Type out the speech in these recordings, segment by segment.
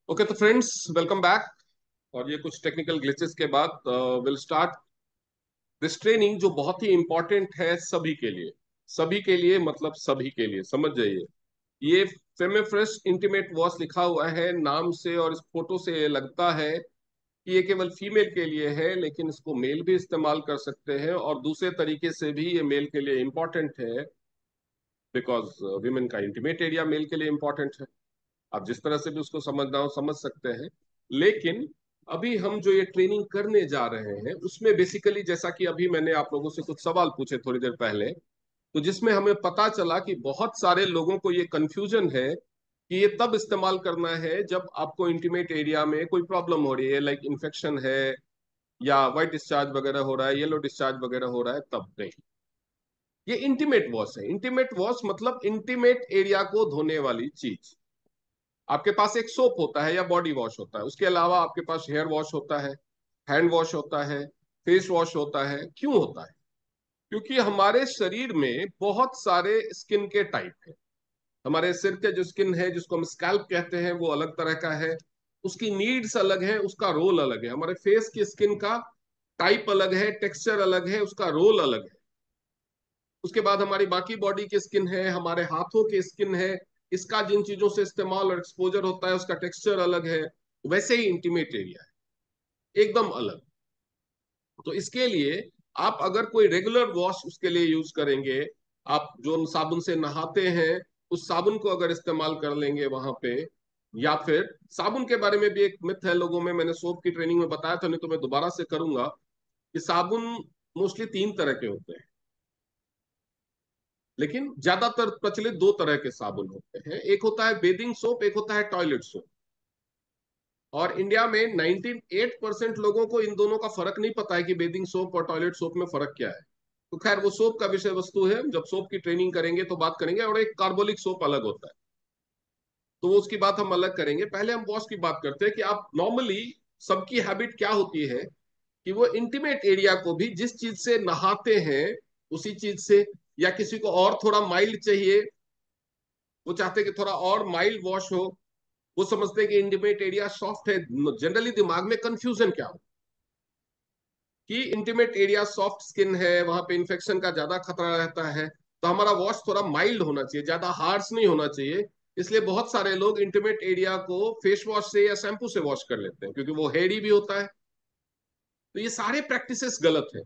Okay तो friends, welcome back. और ये कुछ टेक्निकल ग्लिचेस के बाद विल स्टार्ट दिस ट्रेनिंग, जो बहुत ही इंपॉर्टेंट है सभी के लिए। सभी के लिए मतलब सभी के लिए, समझ जाइए। ये फेमेफ्रेश इंटीमेट वॉश लिखा हुआ है नाम से, और इस फोटो से ये लगता है कि ये केवल फीमेल के लिए है, लेकिन इसको मेल भी इस्तेमाल कर सकते हैं, और दूसरे तरीके से भी ये मेल के लिए इंपॉर्टेंट है, बिकॉज विमेन का इंटीमेट एरिया मेल के लिए इंपॉर्टेंट है। आप जिस तरह से भी उसको समझना हो समझ सकते हैं। लेकिन अभी हम जो ये ट्रेनिंग करने जा रहे हैं उसमें बेसिकली, जैसा कि अभी मैंने आप लोगों से कुछ सवाल पूछे थोड़ी देर पहले, तो जिसमें हमें पता चला कि बहुत सारे लोगों को ये कंफ्यूजन है कि ये तब इस्तेमाल करना है जब आपको इंटीमेट एरिया में कोई प्रॉब्लम हो रही है, लाइक इन्फेक्शन है या वाइट डिस्चार्ज वगैरह हो रहा है, येलो डिस्चार्ज वगैरह हो रहा है, तब नहीं। ये इंटीमेट वॉश है। इंटीमेट वॉश मतलब इंटीमेट एरिया को धोने वाली चीज। आपके पास एक सोप होता है या बॉडी वॉश होता है, उसके अलावा आपके पास हेयर वॉश होता है, हैंड वॉश होता है, फेस वॉश होता है। क्यों होता है? क्योंकि हमारे शरीर में बहुत सारे स्किन के टाइप हैं। हमारे सिर के जो स्किन है, जिसको हम स्कैल्प कहते हैं, वो अलग तरह का है। उसकी नीड्स अलग है, उसका रोल अलग है। हमारे फेस की स्किन का टाइप अलग है, टेक्सचर अलग है, उसका रोल अलग है। उसके बाद हमारी बाकी बॉडी की स्किन है, हमारे हाथों की स्किन है, इसका जिन चीजों से इस्तेमाल और एक्सपोजर होता है उसका टेक्सचर अलग है। वैसे ही इंटीमेट एरिया है, एकदम अलग। तो इसके लिए आप अगर कोई रेगुलर वॉश उसके लिए यूज करेंगे, आप जो साबुन से नहाते हैं उस साबुन को अगर इस्तेमाल कर लेंगे वहां पे, या फिर साबुन के बारे में भी एक मिथ है लोगों में, मैंने सोप की ट्रेनिंग में बताया था, नहीं तो मैं दोबारा से करूंगा कि साबुन मोस्टली तीन तरह के होते हैं, लेकिन ज्यादातर प्रचलित दो तरह के साबुन होते हैं। एक होता है बेदिंग सोप, एक होता है टॉयलेट सोप। और इंडिया में 98% लोगों को इन दोनों का फर्क नहीं पता है कि बेदिंग सोप और टॉयलेट सोप में फर्क क्या है। तो खैर, वो सोप का विषय वस्तु है, जब सोप की ट्रेनिंग करेंगे तो बात करेंगे। और एक कार्बोलिक सोप अलग होता है, तो वो उसकी बात हम अलग करेंगे। पहले हम वॉश की बात करते हैं कि आप नॉर्मली, सबकी हैबिट क्या होती है कि वो इंटीमेट एरिया को भी जिस चीज से नहाते हैं उसी चीज से, या किसी को और थोड़ा माइल्ड चाहिए, वो चाहते हैं कि थोड़ा और माइल्ड वॉश हो, वो समझते हैं कि इंटीमेट एरिया सॉफ्ट है। जनरली दिमाग में कंफ्यूजन क्या हो कि इंटीमेट एरिया सॉफ्ट स्किन है, वहां पे इन्फेक्शन का ज्यादा खतरा रहता है, तो हमारा वॉश थोड़ा माइल्ड होना चाहिए, ज्यादा हार्श नहीं होना चाहिए। इसलिए बहुत सारे लोग इंटीमेट एरिया को फेस वॉश से या शैम्पू से वॉश कर लेते हैं, क्योंकि वो हेयरी भी होता है। तो ये सारे प्रैक्टिसेस गलत है।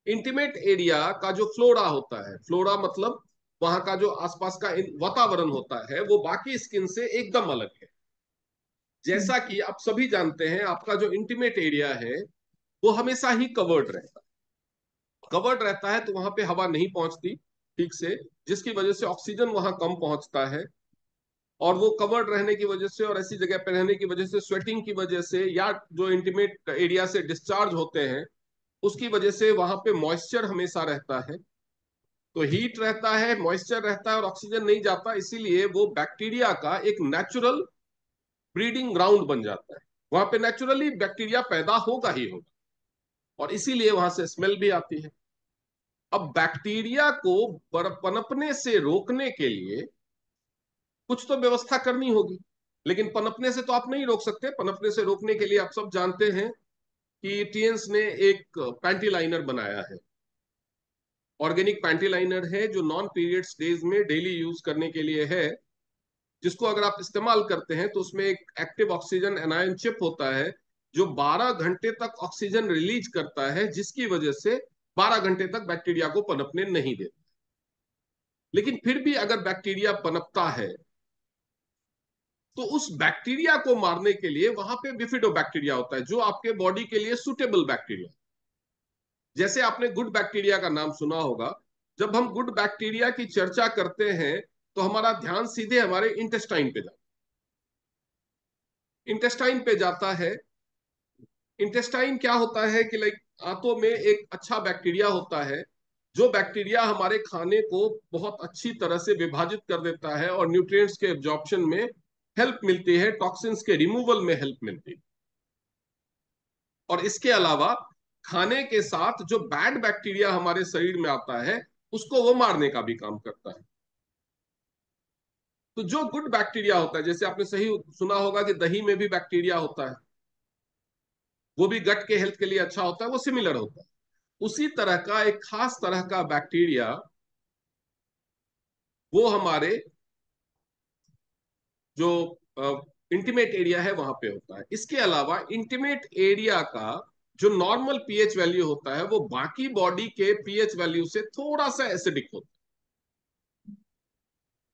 इंटीमेट एरिया का जो फ्लोरा होता है, फ्लोरा मतलब वहां का जो आसपास का वातावरण होता है, वो बाकी स्किन से एकदम अलग है। जैसा कि आप सभी जानते हैं, आपका जो इंटीमेट एरिया है वो हमेशा ही कवर्ड रहता है। कवर्ड रहता है तो वहां पे हवा नहीं पहुंचती ठीक से, जिसकी वजह से ऑक्सीजन वहां कम पहुंचता है। और वो कवर्ड रहने की वजह से और ऐसी जगह पे रहने की वजह से, स्वेटिंग की वजह से, या जो इंटीमेट एरिया से डिस्चार्ज होते हैं उसकी वजह से वहां पे मॉइस्चर हमेशा रहता है। तो हीट रहता है, मॉइस्चर रहता है और ऑक्सीजन नहीं जाता, इसीलिए वो बैक्टीरिया का एक नेचुरल ब्रीडिंग ग्राउंड बन जाता है। वहां पे नेचुरली बैक्टीरिया पैदा होगा ही होगा, और इसीलिए वहां से स्मेल भी आती है। अब बैक्टीरिया को पनपने से रोकने के लिए कुछ तो व्यवस्था करनी होगी, लेकिन पनपने से तो आप नहीं रोक सकते। पनपने से रोकने के लिए आप सब जानते हैं कि टीएंस ने एक पैंटी लाइनर बनाया है। ऑर्गेनिक पैंटी लाइनर है, जो नॉन पीरियड्स डेज में डेली यूज करने के लिए है, जिसको अगर आप इस्तेमाल करते हैं तो उसमें एक एक्टिव ऑक्सीजन एनायन चिप होता है, जो 12 घंटे तक ऑक्सीजन रिलीज करता है, जिसकी वजह से 12 घंटे तक बैक्टीरिया को पनपने नहीं देता। लेकिन फिर भी अगर बैक्टीरिया पनपता है तो उस बैक्टीरिया को मारने के लिए वहां पे बिफिडोबैक्टीरिया होता है, जो आपके बॉडी के लिए सुटेबल बैक्टीरिया। जैसे आपने गुड बैक्टीरिया का नाम सुना होगा। जब हम गुड बैक्टीरिया की चर्चा करते हैं तो हमारा ध्यान सीधे हमारे इंटेस्टाइन पे जाता है। इंटेस्टाइन पे जाता है। इंटेस्टाइन क्या होता है कि लाइक आंतों में एक अच्छा बैक्टीरिया होता है, जो बैक्टीरिया हमारे खाने को बहुत अच्छी तरह से विभाजित कर देता है और न्यूट्रिएंट्स के एब्जॉर्प्शन में हेल्प मिलती है, टॉक्सिन्स के रिमूवल में हेल्प मिलती है। और इसके अलावा खाने के साथ जो बैड बैक्टीरिया हमारे शरीर में आता है उसको वो मारने का भी काम करता है। तो जो गुड बैक्टीरिया होता है, जैसे आपने सही सुना होगा कि दही में भी बैक्टीरिया होता है, वो भी गट के हेल्थ के लिए अच्छा होता है, वो सिमिलर होता है। उसी तरह का एक खास तरह का बैक्टीरिया वो हमारे जो इंटीमेट एरिया है वहां पे होता है। इसके अलावा इंटीमेट एरिया का जो नॉर्मल पीएच वैल्यू होता है वो बाकी बॉडी के पीएच वैल्यू से थोड़ा सा एसिडिक होता है,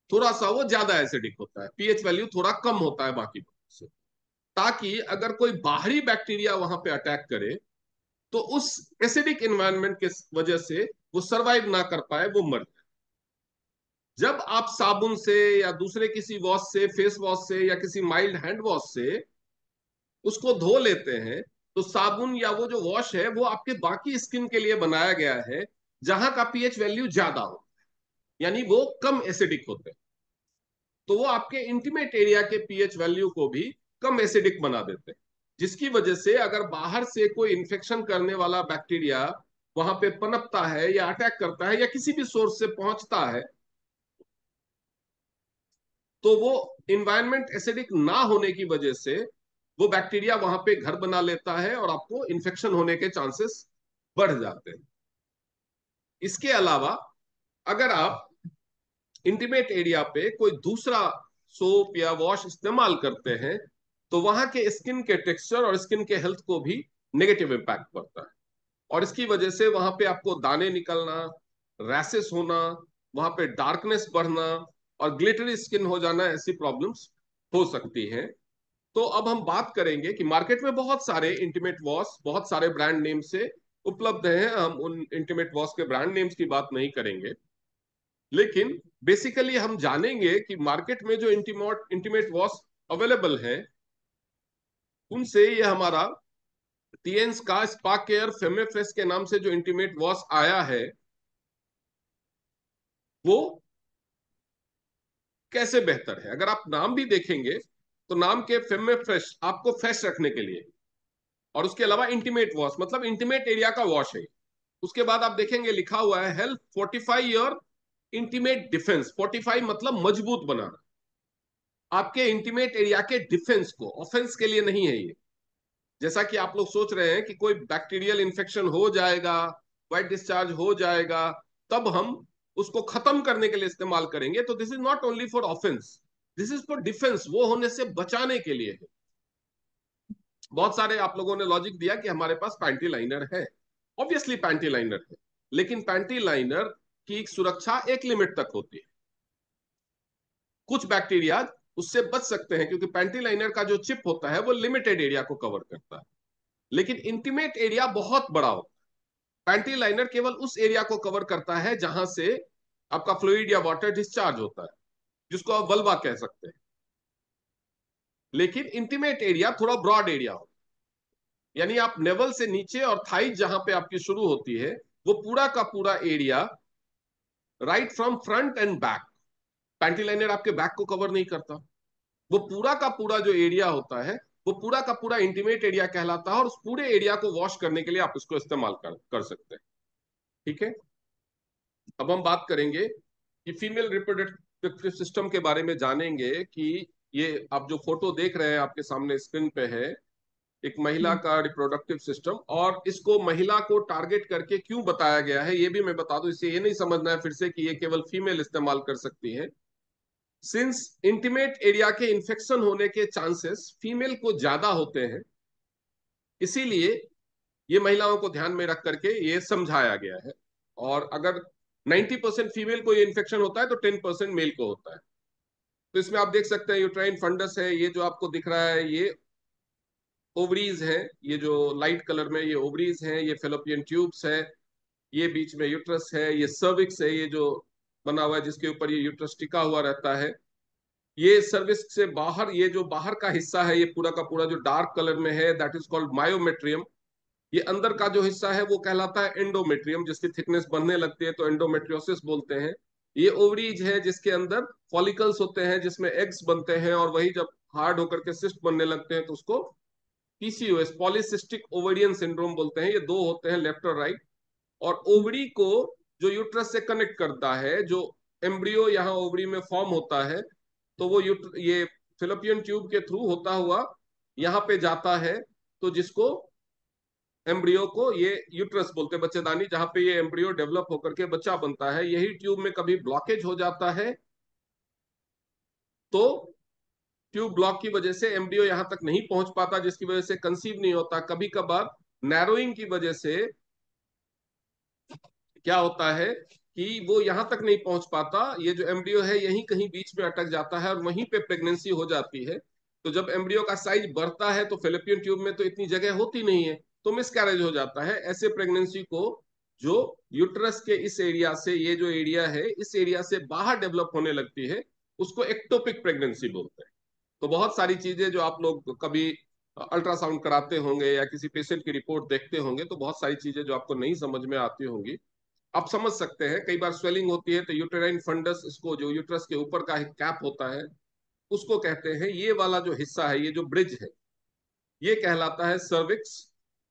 थोड़ा सा वो ज्यादा एसिडिक होता है, पीएच वैल्यू थोड़ा कम होता है बाकी से, ताकि अगर कोई बाहरी बैक्टीरिया वहां पे अटैक करे तो उस एसिडिक एनवायरनमेंट के वजह से वो सरवाइव ना कर पाए, वो मर जाए। जब आप साबुन से या दूसरे किसी वॉश से, फेस वॉश से या किसी माइल्ड हैंड वॉश से उसको धो लेते हैं, तो साबुन या वो जो वॉश है वो आपके बाकी स्किन के लिए बनाया गया है जहां का पीएच वैल्यू ज्यादा हो, यानी वो कम एसिडिक होते हैं। तो वो आपके इंटीमेट एरिया के पीएच वैल्यू को भी कम एसिडिक बना देते हैं, जिसकी वजह से अगर बाहर से कोई इंफेक्शन करने वाला बैक्टीरिया वहां पे पनपता है या अटैक करता है या किसी भी सोर्स से पहुंचता है, तो वो इन्वायरमेंट एसिडिक ना होने की वजह से वो बैक्टीरिया वहां पे घर बना लेता है और आपको इन्फेक्शन होने के चांसेस बढ़ जाते हैं। इसके अलावा अगर आप इंटीमेट एरिया पे कोई दूसरा सोप या वॉश इस्तेमाल करते हैं तो वहां के स्किन के टेक्सचर और स्किन के हेल्थ को भी नेगेटिव इम्पैक्ट पड़ता है, और इसकी वजह से वहां पे आपको दाने निकलना, रैसेस होना, वहां पे डार्कनेस बढ़ना और ग्लिटरी स्किन हो जाना, ऐसी प्रॉब्लम्स हो सकती हैं। तो अब हम बात करेंगे कि मार्केट में बहुत सारे इंटीमेट वॉश बहुत सारे ब्रांड नेम से उपलब्ध हैं, हम उन इंटीमेट वॉश के ब्रांड नेम्स की बात नहीं करेंगे, लेकिन बेसिकली हम जानेंगे कि मार्केट में जो इंटीमेट वॉश अवेलेबल है उनसे ये हमारा टीएन्स का स्पा केयर फेमेफ्रेश के नाम से जो इंटीमेट वॉश आया है वो कैसे बेहतर है। अगर आप नाम भी देखेंगे तो नाम के फेमेफ्रेश आपको फ्रेश रखने के लिए, और उसके अलावा इंटीमेट वॉश मतलब इंटीमेट एरिया का वॉश है। उसके बाद आप देखेंगे लिखा हुआ है help fortify your intimate defence. Fortify मतलब मजबूत बनाना आपके इंटीमेट एरिया के डिफेंस को, ऑफेंस के लिए नहीं है ये। जैसा कि आप लोग सोच रहे हैं कि कोई बैक्टीरियल इन्फेक्शन हो जाएगा, वाइट डिस्चार्ज हो जाएगा, तब हम उसको खत्म करने के लिए इस्तेमाल करेंगे, तो this is not only for offence, this is for defence, वो होने से बचाने के लिए है। बहुत सारे आप लोगों ने लॉजिक दिया कि हमारे पास पैंटी लाइनर है। ऑब्वियसली पैंटी लाइनर है, लेकिन पैंटी लाइनर की सुरक्षा एक लिमिट तक होती है। कुछ बैक्टीरिया उससे बच सकते हैं क्योंकि पैंटी लाइनर का जो चिप होता है वो लिमिटेड एरिया को कवर करता है, लेकिन इंटीमेट एरिया बहुत बड़ा होता है। पैंटी लाइनर केवल उस एरिया को कवर करता है जहां से आपका फ्लूइड या वाटर डिस्चार्ज होता है, जिसको आप वल्वा कह सकते हैं। लेकिन इंटीमेट एरिया थोड़ा ब्रॉड एरिया होता है, यानी आप नेवल से नीचे और थाई जहां पे आपकी शुरू होती है वो पूरा का पूरा area, right from front end back, panty liner आपके बैक को कवर नहीं करता। वो पूरा का पूरा जो एरिया होता है वो पूरा का पूरा इंटीमेट एरिया कहलाता है, और उस पूरे एरिया को वॉश करने के लिए आप इसको इस्तेमाल कर सकते हैं। ठीक है, अब हम बात करेंगे कि फीमेल रिप्रोडक्टिव सिस्टम के बारे में, जानेंगे कि ये आप जो फोटो देख रहे हैं आपके सामने स्क्रीन पे है एक महिला का रिप्रोडक्टिव सिस्टम, और इसको महिला को टारगेट करके क्यों बताया गया है ये भी मैं बता दूं। इससे ये नहीं समझना है फिर से कि ये केवल फीमेल इस्तेमाल कर सकती है। सिंस इंटीमेट एरिया के इन्फेक्शन होने के चांसेस फीमेल को ज्यादा होते हैं, इसीलिए ये महिलाओं को ध्यान में रख करके ये समझाया गया है। और अगर 90% फीमेल को ये इन्फेक्शन होता है तो 10% मेल को होता है। तो इसमें आप देख सकते हैं यूट्राइन फंडस है, ये जो आपको दिख रहा है ये ओवरीज है, ये जो लाइट कलर में ये ओवरीज है, ये फेलोपियन ट्यूब्स है, ये बीच में यूट्रस है, ये सर्विक्स है, ये जो बना हुआ है जिसके ऊपर ये यूट्रस टिका हुआ रहता है, ये सर्विस से बाहर ये जो बाहर का हिस्सा है ये पूरा का पूरा जो डार्क कलर में है दैट इज कॉल्ड मायोमेट्रियम। ये अंदर का जो हिस्सा है वो कहलाता है एंडोमेट्रियम, जिसकी थिकनेस बढ़ने लगती है तो एंडोमेट्रियोसिस बोलते हैं। ये ओवरीज है जिसके अंदर फॉलिकल्स होते हैं जिसमें एग्स बनते हैं, और वही जब हार्ड होकर के सिस्ट बनने लगते हैं तो उसको पीसीओएस, पॉलीसिस्टिक ओवेरियन सिंड्रोम बोलते हैं। ये दो होते हैं, लेफ्ट और राइट। और ओवरी को जो यूट्रस से कनेक्ट करता है, जो एम्ब्रियो यहाँ ओवरी में फॉर्म होता है, तो वो ये फिलोपियन ट्यूब के थ्रू होता हुआ यहाँ पे जाता है, तो जिसको एम्ब्रियो को ये यूट्रस बोलते हैं, बच्चेदानी, जहां पे ये एम्ब्रियो डेवलप होकर के बच्चा बनता है। यही ट्यूब में कभी ब्लॉकेज हो जाता है तो ट्यूब ब्लॉक की वजह से एम्ब्रियो यहां तक नहीं पहुंच पाता, जिसकी वजह से कंसीव नहीं होता। कभी कभार नैरोइंग की वजह से क्या होता है कि वो यहां तक नहीं पहुंच पाता, ये जो एम्ब्रियो है यहीं कहीं बीच में अटक जाता है और वहीं पे प्रेगनेंसी हो जाती है। तो जब एम्ब्रियो का साइज बढ़ता है तो फेलोपियन ट्यूब में तो इतनी जगह होती नहीं है, तो मिसकैरेज हो जाता है। ऐसे प्रेगनेंसी को जो यूट्रस के इस एरिया से, ये जो एरिया है इस एरिया से बाहर डेवलप होने लगती है, उसको एक्टोपिक प्रेगनेंसी बोलते हैं। तो बहुत सारी चीजें जो आप लोग कभी अल्ट्रासाउंड कराते होंगे या किसी पेशेंट की रिपोर्ट देखते होंगे, तो बहुत सारी चीजें जो आपको नहीं समझ में आती होंगी आप समझ सकते हैं। कई बार स्वेलिंग होती है तो यूटेराइन फंडस, इसको जो यूट्रस के ऊपर का कैप होता है उसको कहते हैं। ये वाला जो हिस्सा है, ये जो ब्रिज है, ये कहलाता है सर्विक्स,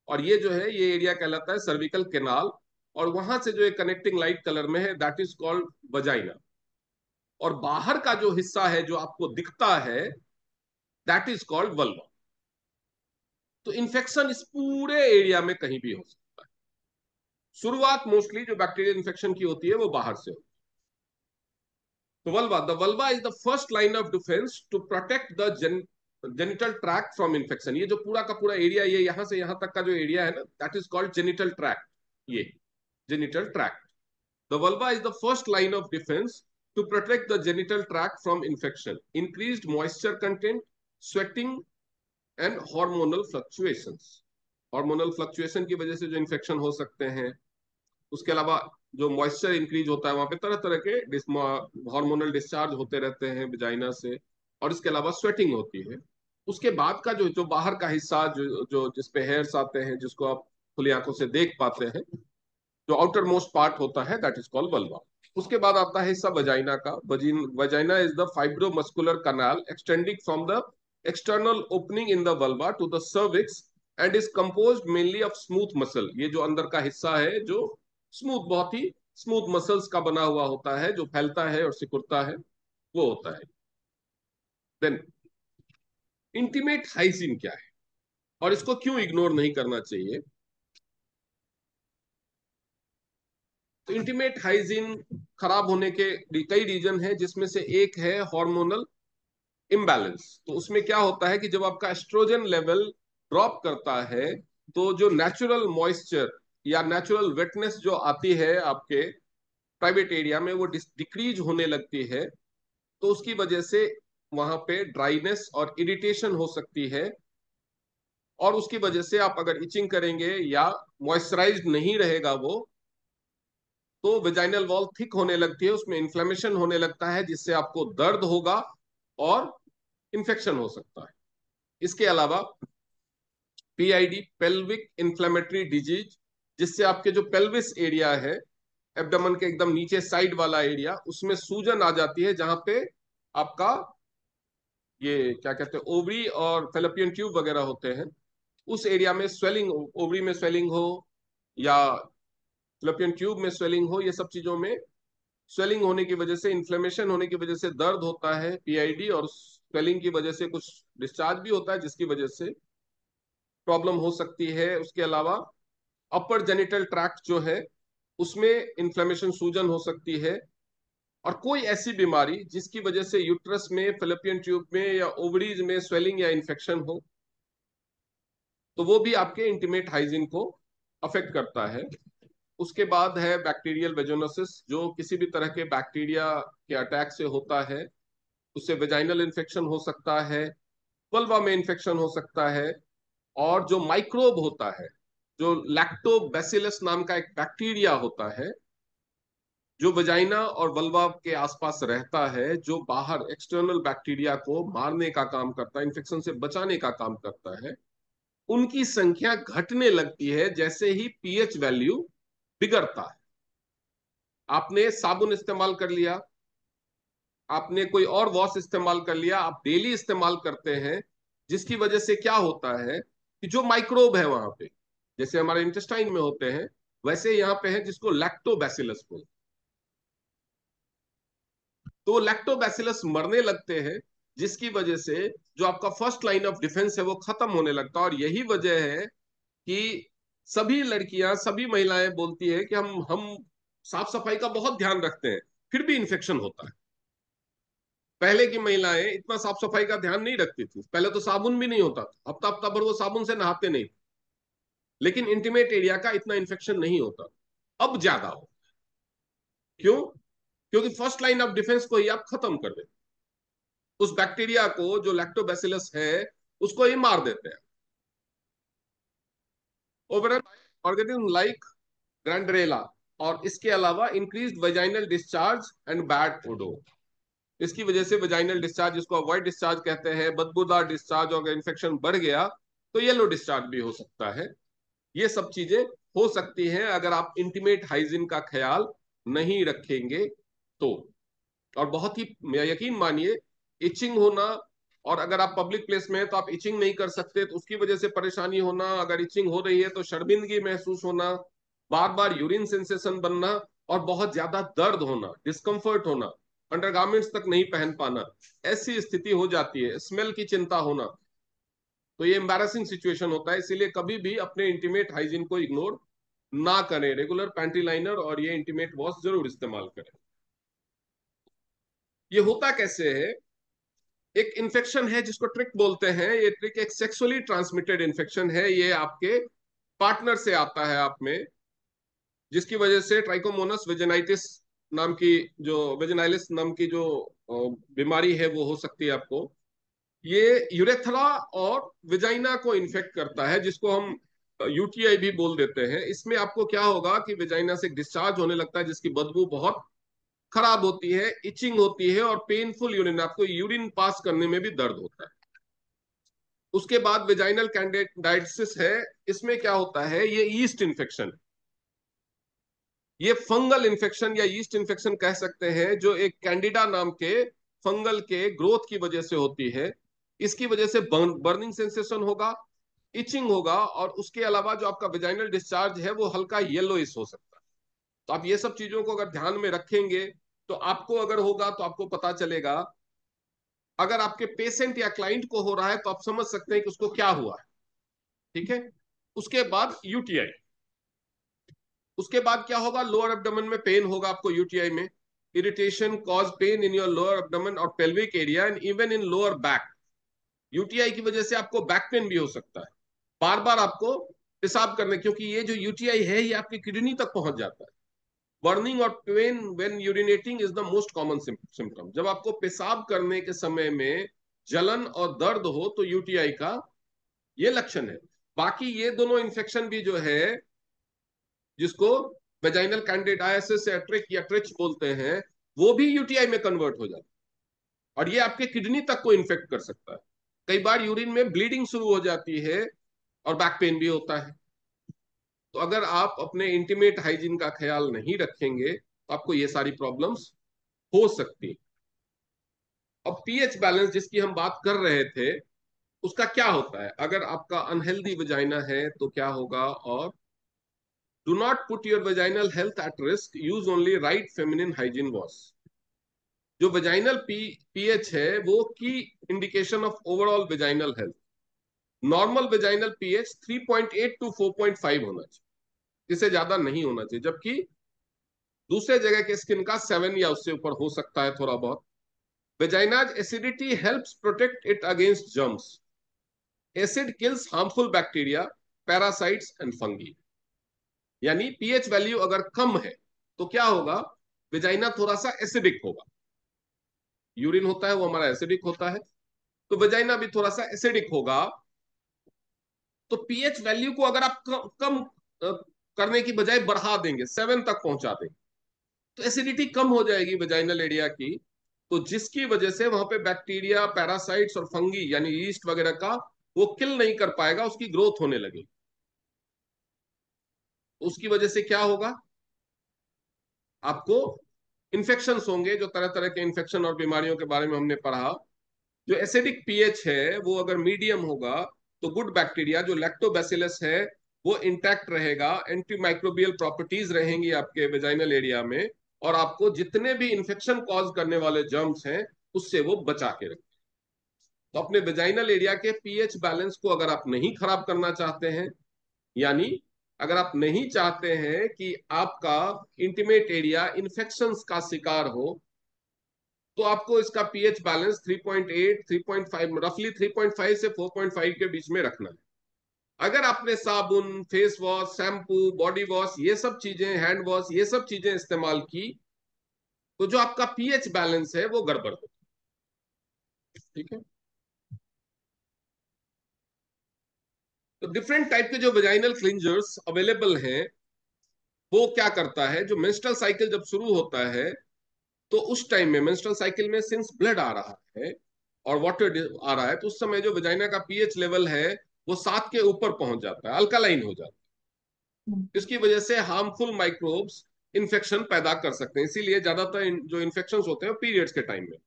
और ये जो है ये एरिया कहलाता है सर्विकल केनाल। और वहां से जो एक कनेक्टिंग लाइट कलर में है दैट इज कॉल्ड वजाइना। और बाहर का जो हिस्सा है जो आपको दिखता है दैट इज कॉल्ड वल्वा। तो इन्फेक्शन इस पूरे एरिया में कहीं भी हो सकता है। शुरुआत मोस्टली जो बैक्टीरियल इन्फेक्शन की होती है वो बाहर से होती है। तो vulva, the vulva is the first line of defence to protect the genital tract from infection. ये जो पूरा का पूरा एरिया, ये यहां से यहां तक का जो एरिया है ना, that is called genital tract. ये genital tract, the vulva is the first line of defence to protect the genital tract from infection, increased moisture content, sweating and hormonal fluctuations. Hormonal fluctuation की वजह से जो infection हो सकते हैं, उसके अलावा जो मॉइस्चर इंक्रीज होता है वहां पे तरह तरह के हार्मोनल डिस्चार्ज होते रहते हैं विजाइना से, और इसके अलावा स्वेटिंग होती है। उसके बाद का जो जो बाहर का हिस्सा, जो जो जिसपे हेयर्स आते हैं, जिसको आप खुली आंखों से देख पाते हैं, जो आउटर मोस्ट पार्ट होता है दैट इज कॉल्ड वल्वा। उसके बाद आता है हिस्सा वजाइना का। Vagina is the fibromuscular canal extending from the external opening in the vulva to the cervix and is composed mainly of smooth muscle. ये जो अंदर का हिस्सा है जो स्मूथ, बहुत ही स्मूथ मसल्स का बना हुआ होता है, जो फैलता है और सिकुड़ता है, वो होता है। देन इंटीमेट हाइजीन क्या है और इसको क्यों इग्नोर नहीं करना चाहिए? तो इंटीमेट हाइजीन खराब होने के कई रीजन है, जिसमें से एक है हार्मोनल इम्बैलेंस। तो उसमें क्या होता है कि जब आपका एस्ट्रोजन लेवल ड्रॉप करता है, तो जो नेचुरल मॉइस्चर या नेचुरल वेटनेस जो आती है आपके प्राइवेट एरिया में, वो डिक्रीज होने लगती है। तो उसकी वजह से वहां पे ड्राइनेस और इरिटेशन हो सकती है, और उसकी वजह से आप अगर इचिंग करेंगे या मॉइस्चराइज्ड नहीं रहेगा वो, तो वेजाइनल वॉल थिक होने लगती है, उसमें इन्फ्लेमेशन होने लगता है, जिससे आपको दर्द होगा और इन्फेक्शन हो सकता है। इसके अलावा पीआईडी, पेल्विक इंफ्लेमेटरी डिजीज, जिससे आपके जो पेल्विस एरिया है, एब्डोमेन के एकदम नीचे साइड वाला एरिया, उसमें सूजन आ जाती है, जहां पे आपका ये क्या कहते हैं, ओवरी और फेलोपियन ट्यूब वगैरह होते हैं, उस एरिया में स्वेलिंग, ओवरी में स्वेलिंग हो या फेलोपियन ट्यूब में स्वेलिंग हो, ये सब चीजों में स्वेलिंग होने की वजह से, इन्फ्लेमेशन होने की वजह से दर्द होता है पीआईडी, और स्वेलिंग की वजह से कुछ डिस्चार्ज भी होता है, जिसकी वजह से प्रॉब्लम हो सकती है। उसके अलावा अपर जेनिटल ट्रैक्ट जो है उसमें इन्फ्लेमेशन, सूजन हो सकती है। और कोई ऐसी बीमारी जिसकी वजह से यूट्रस में, फेलोपियन ट्यूब में या ओवरीज में स्वेलिंग या इन्फेक्शन हो, तो वो भी आपके इंटीमेट हाइजीन को अफेक्ट करता है। उसके बाद है बैक्टीरियल वेजोनोसिस, जो किसी भी तरह के बैक्टीरिया के अटैक से होता है। उससे वेजाइनल इन्फेक्शन हो सकता है, वल्वा में इन्फेक्शन हो सकता है। और जो माइक्रोब होता है, जो लैक्टोबैसिलस नाम का एक बैक्टीरिया होता है, जो वजाइना और वल्वा के आसपास रहता है, जो बाहर एक्सटर्नल बैक्टीरिया को मारने का काम करता है, इन्फेक्शन से बचाने का काम करता है, उनकी संख्या घटने लगती है जैसे ही पीएच वैल्यू बिगड़ता है। आपने साबुन इस्तेमाल कर लिया, आपने कोई और वॉश इस्तेमाल कर लिया, आप डेली इस्तेमाल करते हैं, जिसकी वजह से क्या होता है कि जो माइक्रोब है वहां पे, जैसे हमारे इंटेस्टाइन में होते हैं, वैसे यहाँ पे है जिसको लैक्टोबैसिलस बोलते तो वो लैक्टोबैसिलस मरने लगते हैं, जिसकी वजह से जो आपका फर्स्ट लाइन ऑफ डिफेंस है वो खत्म होने लगता है। और यही वजह है कि सभी लड़कियां, सभी महिलाएं बोलती है कि हम साफ सफाई का बहुत ध्यान रखते हैं, फिर भी इन्फेक्शन होता है। पहले की महिलाएं इतना साफ सफाई का ध्यान नहीं रखती थी, पहले तो साबुन भी नहीं होता था, हफ्ता हफ्ता भर वो साबुन से नहाते नहीं, लेकिन इंटीमेट एरिया का इतना इन्फेक्शन नहीं होता। अब ज्यादा हो। क्यों? क्योंकि फर्स्ट लाइन ऑफ डिफेंस को ही आप खत्म कर देते, उस बैक्टीरिया को जो लैक्टोबैसिलस है उसको ही मार देते हैं। ओवरऑल ऑर्गेनिज्म लाइक ग्रैंडरेला, और इसके अलावा increased vaginal discharge and bad odour. इसकी वजह से वेजाइनल डिस्चार्ज, जिसको अवॉइड डिस्चार्ज कहते हैं, बदबूदार डिस्चार्ज, और इन्फेक्शन बढ़ गया तो येलो डिस्चार्ज भी हो सकता है। ये सब चीजें हो सकती हैं अगर आप इंटीमेट हाइजीन का ख्याल नहीं रखेंगे तो। और बहुत ही, यकीन मानिए, इचिंग होना, और अगर आप पब्लिक प्लेस में हैं तो आप इचिंग नहीं कर सकते तो उसकी वजह से परेशानी होना, अगर इचिंग हो रही है तो शर्मिंदगी महसूस होना, बार बार यूरिन सेंसेशन बनना, और बहुत ज्यादा दर्द होना, डिस्कम्फर्ट होना, अंडरगारमेंट्स तक नहीं पहन पाना, ऐसी स्थिति हो जाती है, स्मेल की चिंता होना, तो ये एम्बैरेसिंग सिचुएशन होता है। इसीलिए कभी भी अपने इंटीमेट हाइजीन को इग्नोर ना करें, रेगुलर पैंटी लाइनर और ये इंटीमेट वॉश जरूर इस्तेमाल करें। ये होता कैसे है? एक इन्फेक्शन है जिसको ट्रिक बोलते हैं, ये ट्रिक एक सेक्सुअली ट्रांसमिटेड इन्फेक्शन है, ये आपके पार्टनर से आता है आप में, जिसकी वजह से ट्राइकोमोनस वेजिनाइटिस नाम की, जो वेजिनाइलिस नाम की जो बीमारी है वो हो सकती है आपको। ये यूरेथ्रा और वेजाइना को इन्फेक्ट करता है, जिसको हम यूटीआई भी बोल देते हैं। इसमें आपको क्या होगा कि वेजाइना से डिस्चार्ज होने लगता है, जिसकी बदबू बहुत खराब होती है, इचिंग होती है, और पेनफुल यूरिन, आपको यूरिन पास करने में भी दर्द होता है। उसके बाद वेजाइनल कैंडिडाइटिस है। इसमें क्या होता है, ये ईस्ट इन्फेक्शन, ये फंगल इन्फेक्शन या ईस्ट इन्फेक्शन कह सकते हैं, जो एक कैंडिडा नाम के फंगल के ग्रोथ की वजह से होती है। इसकी वजह से बर्निंग सेंसेशन होगा, इचिंग होगा, और उसके अलावा जो आपका वेजाइनल डिस्चार्ज है वो हल्का येलोइश हो सकता है। तो आप ये सब चीजों को अगर ध्यान में रखेंगे तो आपको अगर होगा तो आपको पता चलेगा। अगर आपके पेशेंट या क्लाइंट को हो रहा है तो आप समझ सकते हैं कि उसको क्या हुआ है। ठीक है? उसके बाद यूटीआई, उसके बाद क्या होगा, लोअर एब्डोमेन में पेन होगा आपको यूटीआई में, irritation cause pain in your lower abdomen और pelvic area and even in lower back. UTI की वजह से आपको बैक पेन भी हो सकता है, बार बार आपको पेशाब करने, क्योंकि ये जो यूटीआई है ये आपकी किडनी तक पहुंच जाता है। बर्निंग और pain when urinating is the most common symptom. जब आपको पेशाब करने के समय में जलन और दर्द हो तो यूटीआई का ये लक्षण है। बाकी ये दोनों इन्फेक्शन भी जो है, जिसको वेजाइनल कैंडिडाइसिस या ट्रिक या ट्रिच बोलते हैं, वो भी यूटीआई में कन्वर्ट हो जाता है, और ये आपके किडनी तक को इन्फेक्ट कर सकता है। कई बार यूरिन में ब्लीडिंग शुरू हो जाती है और बैक पेन भी होता है। तो अगर आप अपने इंटीमेट हाइजीन का ख्याल नहीं रखेंगे तो आपको ये सारी प्रॉब्लम्स हो सकती है। अब पीएच बैलेंस जिसकी हम बात कर रहे थे, उसका क्या होता है अगर आपका अनहेल्दी वजाइना है तो क्या होगा? और do not put your vaginal health at risk, use only right feminine hygiene wash. जो वजाइनल पीएच है वो key indication of overall vaginal health. Normal vaginal pH 3.8 to 4.5 होना चाहिए, इससे ज्यादा नहीं होना चाहिए, जबकि दूसरे जगह के स्किन का 7 या उससे ऊपर हो सकता है थोड़ा बहुत। Vagina's acidity helps protect it against germs. Acid kills harmful bacteria, parasites and fungi. यानी पीएच वैल्यू अगर कम है तो क्या होगा, वेजाइना थोड़ा सा एसिडिक होगा। यूरिन होता है वो हमारा एसिडिक होता है, तो वेजाइना भी थोड़ा सा एसिडिक होगा। तो पीएच वैल्यू को अगर आप कम करने की बजाय बढ़ा देंगे, 7 तक पहुंचा देंगे, तो एसिडिटी कम हो जाएगी वेजाइनल एरिया की, तो जिसकी वजह से वहां पे बैक्टीरिया, पैरासाइट्स और फंगी यानी ईस्ट वगैरह का वो किल नहीं कर पाएगा, उसकी ग्रोथ होने लगेगी। उसकी वजह से क्या होगा, आपको इन्फेक्शन होंगे, जो तरह तरह के इन्फेक्शन और बीमारियों के बारे में हमने पढ़ा। जो एसिडिक पीएच है वो अगर मीडियम होगा तो गुड बैक्टीरिया जो लैक्टोबैसिलस है वो इंटैक्ट रहेगा, एंटी माइक्रोबियल प्रॉपर्टीज रहेंगी आपके वेजाइनल एरिया में, और आपको जितने भी इंफेक्शन कॉज करने वाले जर्म्स हैं उससे वो बचा के रखें। तो अपने वेजाइनल एरिया के पीएच बैलेंस को अगर आप नहीं खराब करना चाहते हैं, यानी अगर आप नहीं चाहते हैं कि आपका इंटीमेट एरिया इन्फेक्शंस का शिकार हो, तो आपको इसका पीएच बैलेंस 3.8 3.5 रफली 3.5 से 4.5 के बीच में रखना है। अगर आपने साबुन, face wash, shampoo, body wash, ये सब चीजें, हैंड वॉश, ये सब चीजें इस्तेमाल की, तो जो आपका पीएच बैलेंस है वो गड़बड़ हो। ठीक है। तो डिफरेंट टाइप के जो वेजाइनल क्लिंजर्स अवेलेबल हैं, वो क्या करता है, जो मेंस्ट्रुअल साइकिल जब शुरू होता है, तो उस टाइम में मेंस्ट्रुअल साइकिल में सिंस ब्लड आ रहा है और वाटर आ रहा है, तो उस समय जो वेजाइना का पीएच लेवल है वो 7 के ऊपर पहुंच जाता है, अल्कालाइन हो जाता है। इसकी वजह से हार्मफुल माइक्रोब्स इन्फेक्शन पैदा कर सकते हैं। इसीलिए ज्यादातर जो इन्फेक्शन होते हैं पीरियड्स के टाइम में।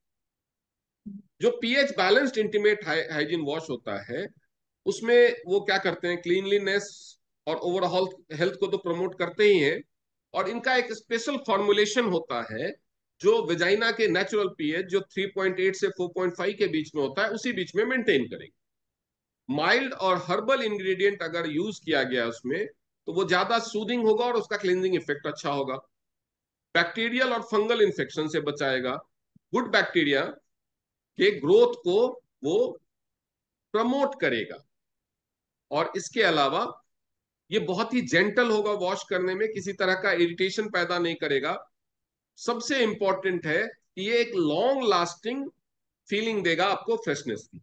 जो pH balanced intimate hygiene wash होता है, उसमें वो क्या करते हैं, क्लीनलीनेस और ओवरऑल हेल्थ को तो प्रमोट करते ही हैं, और इनका एक स्पेशल फॉर्मुलेशन होता है जो वेजाइना के नेचुरल पीएच जो 3.8 से 4.5 के बीच में होता है उसी बीच में मेंटेन करेंगे। माइल्ड और हर्बल इंग्रेडिएंट अगर यूज किया गया उसमें, तो वो ज्यादा सूदिंग होगा और उसका क्लींजिंग इफेक्ट अच्छा होगा। बैक्टीरियल और फंगल इन्फेक्शन से बचाएगा। गुड बैक्टीरिया के ग्रोथ को वो प्रमोट करेगा। और इसके अलावा ये बहुत ही जेंटल होगा वॉश करने में, किसी तरह का इरिटेशन पैदा नहीं करेगा। सबसे इंपॉर्टेंट है कि ये एक लॉन्ग लास्टिंग फीलिंग देगा आपको फ्रेशनेस की।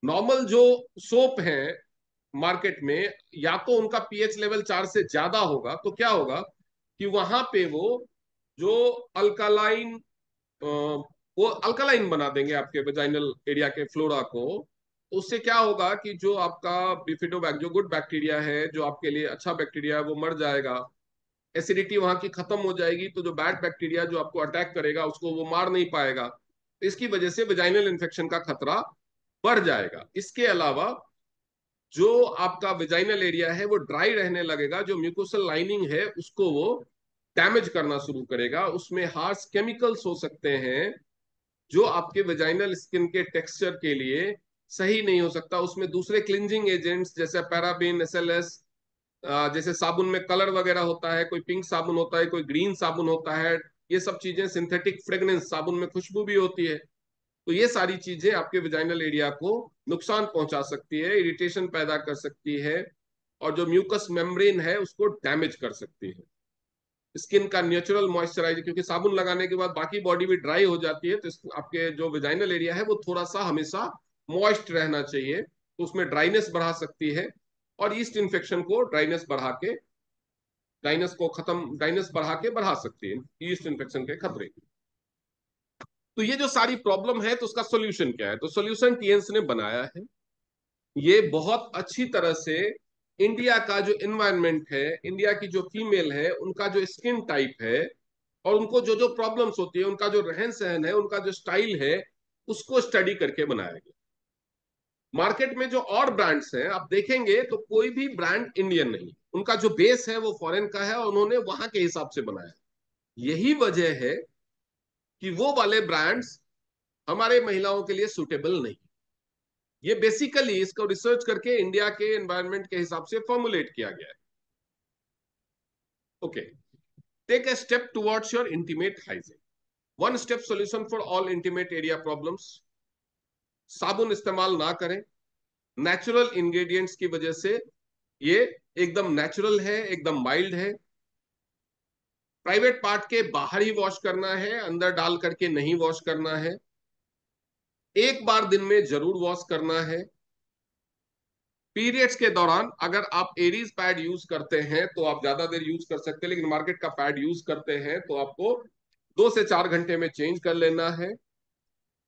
नॉर्मल जो सोप है मार्केट में, या तो उनका पीएच लेवल 4 से ज्यादा होगा, तो क्या होगा कि वहां पे वो जो अल्कालाइन वो अल्कालाइन बना देंगे आपके वेजाइनल एरिया के फ्लोरा को। उससे क्या होगा कि जो आपका बिफिडोबैक्ट जो गुड बैक्टीरिया है, जो आपके लिए अच्छा बैक्टीरिया है, वो मर जाएगा। एसिडिटी वहां की खत्म हो जाएगी, तो जो बैड बैक्टीरिया जो आपको अटैक करेगा उसको वो मार नहीं पाएगा। इसकी वजह से वेजाइनल इन्फेक्शन का खतरा बढ़ जाएगा। इसके अलावा जो आपका वेजाइनल एरिया है वो ड्राई रहने लगेगा, जो म्यूकोसल लाइनिंग है उसको वो डैमेज करना शुरू करेगा। उसमें हार्श केमिकल्स हो सकते हैं जो आपके वेजाइनल स्किन के टेक्सचर के लिए सही नहीं हो सकता। उसमें दूसरे क्लिंजिंग एजेंट्स जैसे पैराबिन, एसएलएस, जैसे साबुन में कलर वगैरह होता है, कोई पिंक साबुन होता है, कोई ग्रीन साबुन होता है, ये सब चीजें सिंथेटिक फ्रेग्रेंस, साबुन में खुशबू भी होती है। तो ये सारी चीजें आपके वेजाइनल एरिया को नुकसान पहुंचा सकती है, इरिटेशन पैदा कर सकती है, और जो म्यूकस मेम्ब्रेन है उसको डैमेज कर सकती है। स्किन का नेचुरल मॉइस्चराइजर, क्योंकि साबुन लगाने के बाद बाकी बॉडी भी ड्राई हो जाती है, तो आपके जो वेजाइनल एरिया है वो थोड़ा सा हमेशा मॉइस्ट रहना चाहिए, तो उसमें ड्राइनेस बढ़ा सकती है। और ईस्ट इन्फेक्शन को ड्राइनेस बढ़ा के बढ़ा सकती है ईस्ट इन्फेक्शन के खतरे। तो ये जो सारी प्रॉब्लम है, तो उसका सोल्यूशन क्या है? तो सोल्यूशन टीएंस ने बनाया है। ये बहुत अच्छी तरह से इंडिया का जो एनवायरनमेंट है, इंडिया की जो फीमेल है, उनका जो स्किन टाइप है, और उनको जो जो प्रॉब्लम्स होती है, उनका जो रहन सहन है, उनका जो स्टाइल है, उसको स्टडी करके बनाया गया। मार्केट में जो और ब्रांड्स हैं आप देखेंगे तो कोई भी ब्रांड इंडियन नहीं, उनका जो बेस है वो फॉरेन का है और उन्होंने वहां के हिसाब से बनाया। यही वजह है कि वो वाले ब्रांड्स हमारे महिलाओं के लिए सुटेबल नहीं। ये बेसिकली इसको रिसर्च करके इंडिया के एनवायरनमेंट के हिसाब से फॉर्मुलेट किया गया है। Okay, take a step towards your intimate hygiene. One step solution for all intimate area problems. साबुन इस्तेमाल ना करें। नेचुरल इंग्रेडिएंट्स की वजह से ये एकदम नेचुरल है, एकदम माइल्ड है। प्राइवेट पार्ट के बाहर ही वॉश करना है, अंदर डाल करके नहीं वॉश करना है। एक बार दिन में जरूर वॉश करना है। पीरियड्स के दौरान अगर आप एरीज पैड यूज करते हैं तो आप ज्यादा देर यूज कर सकते हैं, लेकिन मार्केट का पैड यूज करते हैं तो आपको 2 से 4 घंटे में चेंज कर लेना है।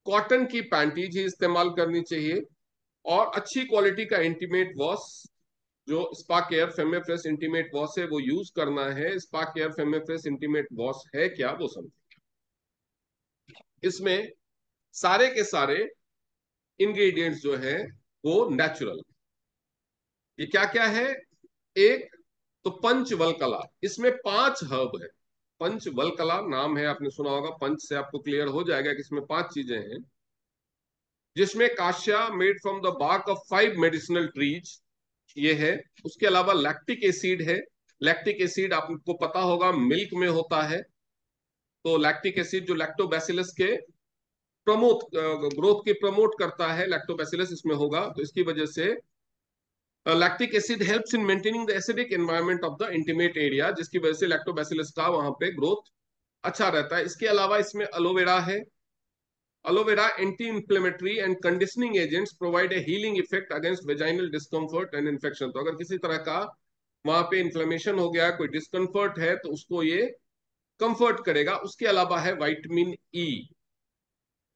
कॉटन की पैंटीज ही इस्तेमाल करनी चाहिए, और अच्छी क्वालिटी का इंटीमेट वॉश जो स्पा केयर फेमेफ्रेश इंटीमेट वॉश है वो यूज करना है। स्पा केयर फेमेफ्रेश इंटीमेट वॉश है क्या, वो समझे। इसमें सारे के सारे इंग्रेडिएंट्स जो है वो नेचुरल। ये क्या क्या है? एक तो पंचवलकला, इसमें 5 हर्ब है। पंचवल्कला नाम है, आपने सुना होगा, पंच से आपको क्लियर हो जाएगा कि इसमें 5 चीजें हैं, जिसमें kashaya made from the bark of 5 medicinal trees ये है। उसके अलावा लैक्टिक एसिड है। लैक्टिक एसिड आपको पता होगा मिल्क में होता है। तो लैक्टिक एसिड जो लैक्टोबैसिलस के प्रमोट ग्रोथ के प्रमोट करता है, लैक्टोबैसिलस इसमें होगा, तो इसकी वजह से lactic acid helps in maintaining the acidic environment of the intimate area, जिसकी वजह से लैक्टोबैसिलस का वहां पे ग्रोथ अच्छा रहता है। इसके अलावा इसमें एलोवेरा है। Aloe vera anti inflammatory and conditioning agents provide a healing effect against vaginal discomfort and infection. तो अगर किसी तरह का वहां पे इन्फ्लेमेशन हो गया, कोई डिस्कम्फर्ट है, तो उसको ये कंफर्ट करेगा। उसके अलावा है विटामिन ई।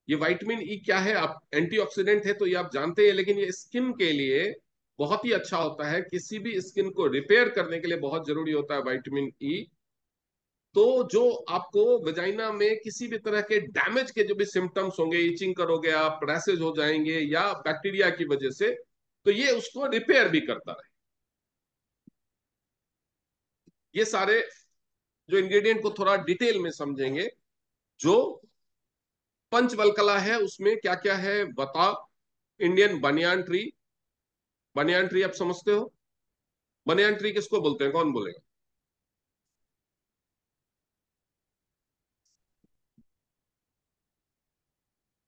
ये विटामिन ई क्या है, आप एंटीऑक्सीडेंट है तो ये आप जानते हैं, लेकिन ये स्किन के लिए बहुत ही अच्छा होता है। किसी भी स्किन को रिपेयर करने के लिए बहुत जरूरी होता है विटामिन ई। तो जो आपको वजाइना में किसी भी तरह के डैमेज के जो भी सिम्टम्स होंगे, इचिंग करोगे आप, रैसेज हो जाएंगे या बैक्टीरिया की वजह से, तो ये उसको रिपेयर भी करता है। ये सारे जो इंग्रेडिएंट को थोड़ा डिटेल में समझेंगे। जो पंचवल्कला है उसमें क्या क्या है बता। Indian banyan tree. Banyan tree आप समझते हो? बनियान ट्री किसको बोलते हैं, कौन बोलेगा?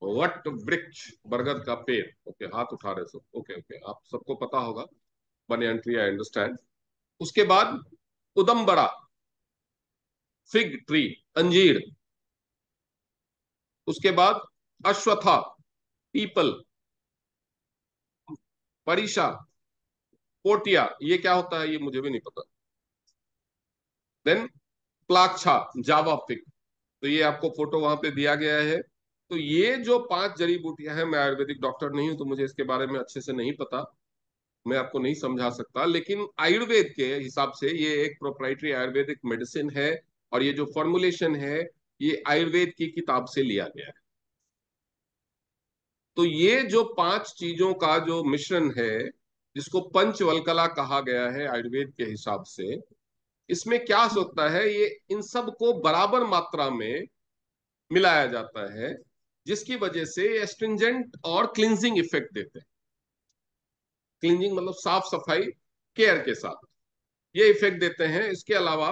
वट वृक्ष, बरगद का पेड़। ओके, हाथ उठा रहे सब। ओके ओके, आप सबको पता होगा बनियान ट्री, आई अंडरस्टैंड। उसके बाद उदमबरा, फिग ट्री, अंजीर। उसके बाद अश्वत्था, पीपल, परिशा, पोटिया, ये क्या होता है ये मुझे भी नहीं पता। देन प्लाक्षा, जावा फिग। तो ये आपको फोटो वहां पे दिया गया है। तो ये जो 5 जड़ी बूटियां हैं, मैं आयुर्वेदिक डॉक्टर नहीं हूं तो मुझे इसके बारे में अच्छे से नहीं पता, मैं आपको नहीं समझा सकता, लेकिन आयुर्वेद के हिसाब से ये एक प्रोप्राइटरी आयुर्वेदिक मेडिसिन है। और ये जो फॉर्मुलेशन है, ये आयुर्वेद की किताब से लिया गया है। तो ये जो 5 चीजों का जो मिश्रण है, जिसको पंचवल्कला कहा गया है आयुर्वेद के हिसाब से, इसमें क्या होता है, ये इन सब को बराबर मात्रा में मिलाया जाता है, जिसकी वजह से एस्ट्रिंजेंट और क्लिंजिंग इफेक्ट देते हैं। क्लिंजिंग मतलब साफ सफाई केयर के साथ ये इफेक्ट देते हैं। इसके अलावा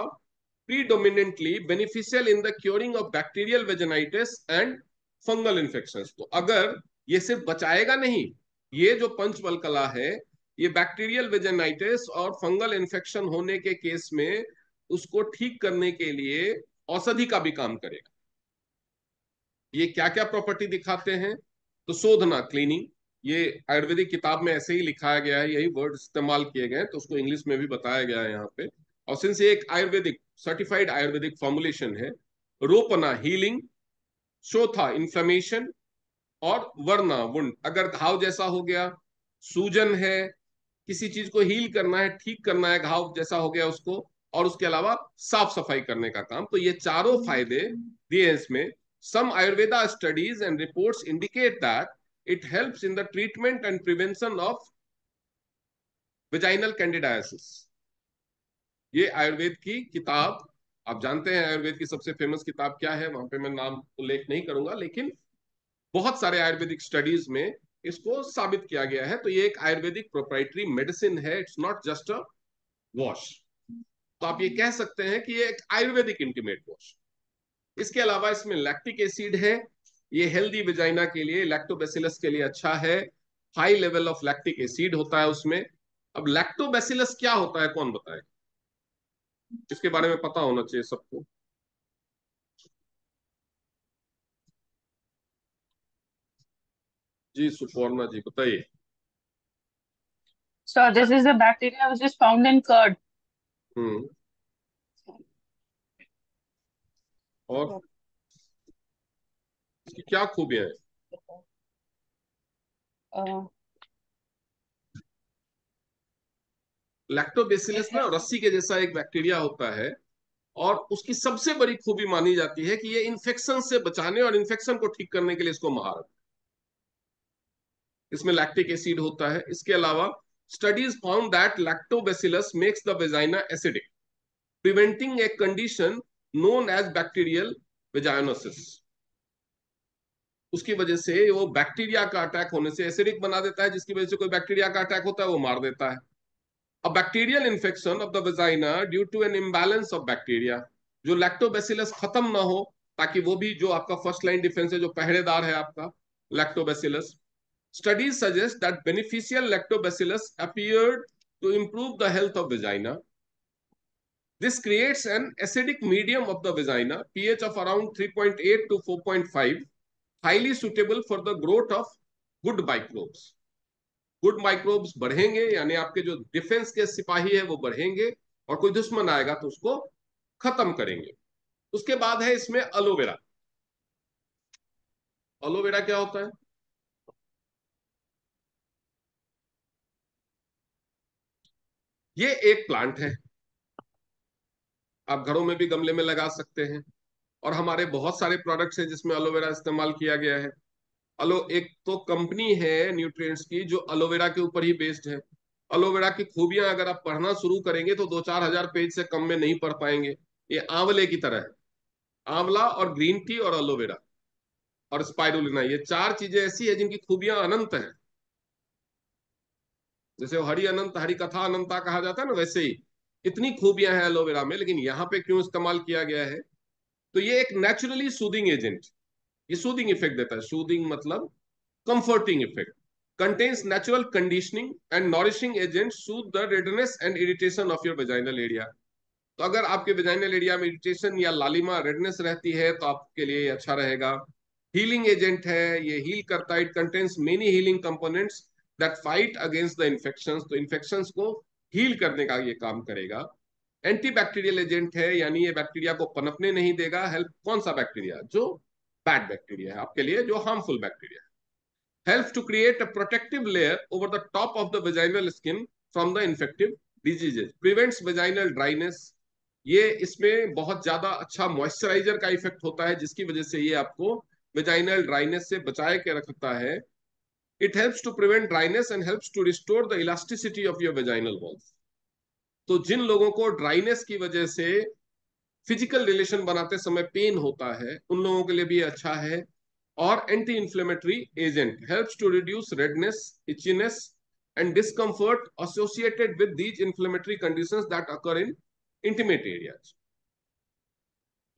predominantly beneficial in the curing of bacterial vaginitis and fungal infections. तो अगर ये सिर्फ बचाएगा नहीं, ये जो पंचवल्कला है, ये बैक्टीरियल वेजिनाइटिस और फंगल इन्फेक्शन होने के केस में उसको ठीक करने के लिए औषधि का भी काम करेगा। ये क्या क्या प्रॉपर्टी दिखाते हैं? तो शोधना, क्लीनिंग, ये आयुर्वेदिक किताब में ऐसे ही लिखाया गया है, यही वर्ड इस्तेमाल किए गए हैं, तो उसको इंग्लिश में भी बताया गया है यहाँ पे। और सिंस ये एक आयुर्वेदिक सर्टिफाइड आयुर्वेदिक फॉर्मुलेशन है। रोपना, हीलिंग। शोथा, इन्फ्लेमेशन। और वरना, वुंड, अगर घाव जैसा हो गया, सूजन है, किसी चीज को हील करना है, ठीक करना है, घाव जैसा हो गया उसको, और उसके अलावा साफ सफाई करने का काम, तो ये चारों फायदे दिए हैं इसमें। Some Ayurveda studies and reports indicate that it helps in the treatment and prevention of vaginal candidiasis. ये आयुर्वेद की किताब, आप जानते हैं आयुर्वेद की सबसे फेमस किताब क्या है, वहां पे मैं नाम उल्लेख नहीं करूंगा, लेकिन बहुत सारे आयुर्वेदिक स्टडीज में इसको साबित किया गया है। तो ये एक आयुर्वेदिक प्रोप्राइटरी मेडिसिन है, it's not just a wash. तो आप ये कह सकते हैं कि ये एक आयुर्वेदिक इंटीमेट वॉश। इसके अलावा इसमें लैक्टिक एसिड है, ये हेल्दी वेजाइना के लिए, लैक्टोबैसिलस के लिए अच्छा है। High level of lactic acid होता है उसमें। अब लैक्टोबैसिलस क्या होता है, कौन बताए? इसके बारे में पता होना चाहिए सबको। जी सुपर्णा जी बताइए। So this is a bacteria which is found in curd. हम्म। और इसकी क्या खूबियां हैं? Uh, it लैक्टोबैसिलस ना has रस्सी के जैसा एक बैक्टीरिया होता है, और उसकी सबसे बड़ी खूबी मानी जाती है कि ये इन्फेक्शन से बचाने और इन्फेक्शन को ठीक करने के लिए इसको महारत। इसमें लैक्टिक एसिड होता है। इसके अलावा studies found that lactobacillus makes the vagina acidic, preventing a condition known as bacterial vaginosis. उसकी वजह से वो बैक्टीरिया का अटैक होने से एसिडिक बना देता है, जिसकी वजह से कोई बैक्टीरिया का अटैक होता है वो मार देता है। A bacterial infection of the vagina due to an imbalance of bacteria, जो लैक्टोबैसिलस खत्म ना हो, ताकि वो भी जो आपका फर्स्ट लाइन डिफेंस है, जो पहरेदार है आपका lactobacillus. Studies suggest that beneficial lactobacillus appeared to improve the health of vagina. This creates an acidic medium of the vagina, pH of around 3.8 to 4.5, highly suitable for the growth of good microbes. Good microbes बढ़ेंगे, यानी आपके जो defence के सिपाही है वो बढ़ेंगे, और कोई दुश्मन आएगा तो उसको खत्म करेंगे। उसके बाद है इसमें एलोवेरा। एलोवेरा क्या होता है? ये एक प्लांट है, आप घरों में भी गमले में लगा सकते हैं, और हमारे बहुत सारे प्रोडक्ट्स हैं जिसमें एलोवेरा इस्तेमाल किया गया है। एक तो कंपनी है न्यूट्रिएंट्स की जो एलोवेरा के ऊपर ही बेस्ड है। एलोवेरा की खूबियां अगर आप पढ़ना शुरू करेंगे तो 2-4 हजार पेज से कम में नहीं पढ़ पाएंगे। ये आंवले की तरह है। आंवला और ग्रीन टी और एलोवेरा और स्पाइरुलिना, ये चार चीजें ऐसी है जिनकी खूबियां अनंत हैं। जैसे वो हरि अनंत, हरि कथा अनंता कहा जाता है ना, वैसे ही इतनी खूबियां हैं एलोवेरा में। लेकिन यहाँ पे क्यों इस्तेमाल किया गया है? तो ये एक नेचुरली सूदिंग एजेंट, ये सूदिंग इफेक्ट देता है। सूदिंग मतलब comforting effect. Contains natural conditioning and nourishing agent Sood the redness and irritation of your vaginal area. तो अगर आपके वेजाइनल एरिया में इरिटेशन या लालिमा रेडनेस रहती है तो आपके लिए अच्छा रहेगा। हीलिंग एजेंट है, ये हील करता है। It contains many healing components that fight against the infections, तो इन्फेक्शंस को हील करने का ये काम करेगा। एंटीबैक्टीरियल एजेंट है, यानी ये बैक्टीरिया को पनपने नहीं देगा। हेल्प कौन सा बैक्टीरिया? जो बैड बैक्टीरिया है आपके लिए, जो हार्मफुल बैक्टीरिया है। Help to create a protective layer over the top of the vaginal skin from the infective diseases, prevents vaginal dryness. ये इसमें बहुत ज्यादा अच्छा मॉइस्चराइजर का इफेक्ट होता है, जिसकी वजह से ये आपको वेजाइनल ड्राइनेस से बचाए के रखता है। It helps to prevent dryness and helps to restore the elasticity of your vaginal walls. तो जिन लोगों को ड्राइनेस की वजह से फिजिकल रिलेशन बनाते समय पेन होता है, उन लोगों के लिए भी अच्छा है। और anti inflammatory agent, helps to reduce redness, itchiness and discomfort associated with these inflammatory conditions that occur in intimate areas.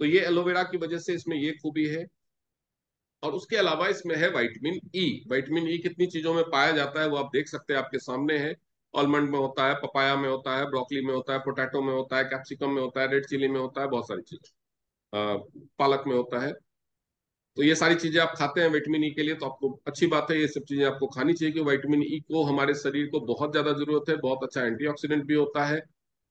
तो ये एलोवेरा की वजह से इसमें ये खूबी है। और उसके अलावा इसमें है विटामिन ई। विटामिन ई कितनी चीजों में पाया जाता है वो आप देख सकते हैं, आपके सामने है। आलमंड में होता है, पपाया में होता है, ब्रोकली में होता है, पोटैटो में होता है, कैप्सिकम में होता है, रेड चिली में होता है, बहुत सारी चीजें, पालक में होता है। तो ये सारी चीजें आप खाते हैं विटामिन ई के लिए, तो आपको अच्छी बात है, ये सब चीजें आपको खानी चाहिए। कि विटामिन ई को हमारे शरीर को बहुत ज्यादा जरूरत है। बहुत अच्छा एंटीऑक्सीडेंट भी होता है।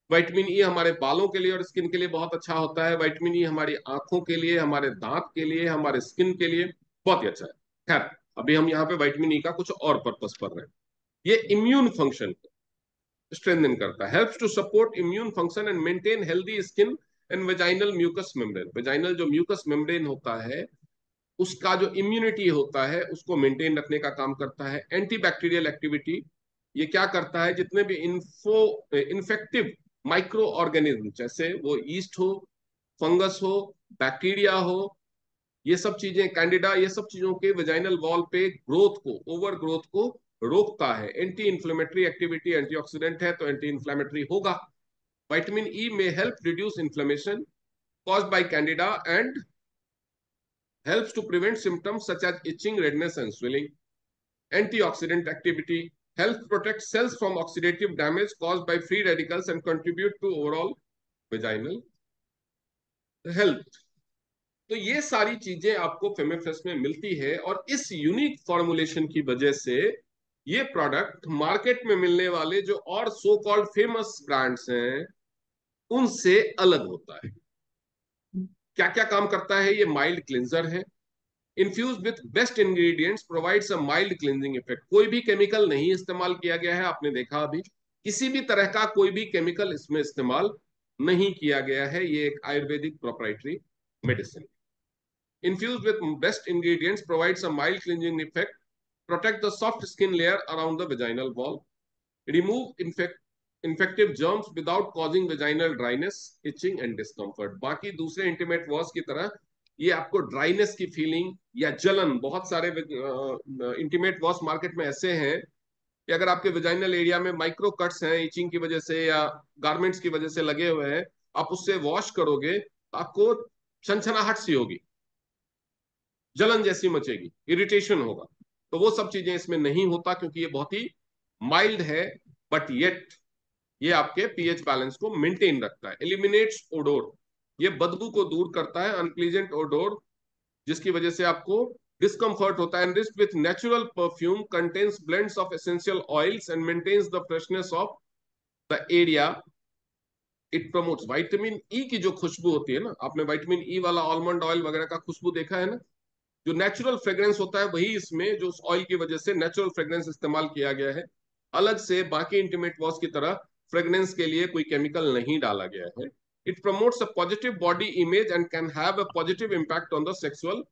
विटामिन ई हमारे बालों के लिए और स्किन के लिए बहुत अच्छा होता है। विटामिन ई हमारी आंखों के लिए, हमारे दांत के लिए, हमारे स्किन के लिए बहुत ही अच्छा है। खैर, अभी हम यहाँ पे विटामिन ई का कुछ और पर्पस पढ़ रहे हैं। ये इम्यून फंक्शन को स्ट्रेंथन करता है, helps to support immune function and maintain healthy skin and vaginal mucous membrane. Vaginal जो म्यूकस मेम्ब्रेन होता है उसका जो इम्यूनिटी होता है उसको मेंटेन रखने का काम करता है। एंटीबैक्टीरियल एक्टिविटी, ये क्या करता है? जितने भी इन्फेक्टिव माइक्रो ऑर्गेनिज्म, जैसे वो ईस्ट हो, फंगस हो, बैक्टीरिया हो, ये सब चीजें, कैंडिडा, ये सब चीजों के वेजाइनल वॉल पे ग्रोथ को, ओवर ग्रोथ को रोकता है। एंटी इन्फ्लेमेटरी एक्टिविटी, एंटीऑक्सीडेंट है तो एंटी इन्फ्लेमेटरी होगा। विटामिन ई में help reduce inflammation caused by candida and helps to prevent symptoms such as itching, redness, and swelling. Antioxidant activity helps protect cells from oxidative damage caused by free radicals and contribute to overall vaginal health. तो ये सारी चीजें आपको फेमेफ्रेश में मिलती है, और इस यूनिक फॉर्मुलेशन की वजह से ये प्रोडक्ट मार्केट में मिलने वाले जो और सो कॉल्ड फेमस ब्रांड्स हैं उनसे अलग होता है। क्या क्या काम करता है? ये माइल्ड क्लिंजर है, infuse with best ingredients, provides a mild cleansing effect. कोई भी केमिकल नहीं इस्तेमाल किया गया है, आपने देखा अभी किसी भी तरह का कोई भी केमिकल इसमें इस्तेमाल नहीं किया गया है। ये एक Ayurvedic proprietary medicine. Infuse with best ingredients, provides a mild cleansing effect, protect the soft skin layer around the vaginal wall, remove infect infective germs without causing vaginal dryness, itching and discomfort. बाकी दूसरे intimate wash की तरह ये आपको dryness की feeling या जलन, बहुत सारे इंटीमेट वॉश मार्केट में ऐसे हैं कि अगर आपके वेजाइनल एरिया में माइक्रो कट्स हैं इचिंग की वजह से या गारमेंट्स की वजह से लगे हुए हैं, आप उससे वॉश करोगे तो आपको छनछनाहट सी होगी, जलन जैसी मचेगी, इरिटेशन होगा। तो वो सब चीजें इसमें नहीं होता क्योंकि ये बहुत ही माइल्ड है, बट येट ये आपके पीएच बैलेंस को मेंटेन रखता है। एलिमिनेट्स ओडोर, ये बदबू को दूर करता है, अनप्लीजेंट ओडोर जिसकी वजह से आपको डिस्कम्फर्ट होता है। Enriched with natural perfume, contains blends of essential oils and maintains the freshness of the area. It promotes vitamin E की जो खुशबू होती है ना, आपने विटामिन ई वाला आलमंड ऑयल वगैरह का खुशबू देखा है ना, जो नेचुरल फ्रेग्रेंस होता है वही इसमें, जो उस ऑयल की वजह से नेचुरल फ्रेग्रेंस इस्तेमाल किया गया है। अलग से बाकी इंटीमेट वॉश की तरह फ्रेग्रेंस के लिए कोई केमिकल नहीं डाला गया है। It promotes a positive body image and can have a positive impact on the sexual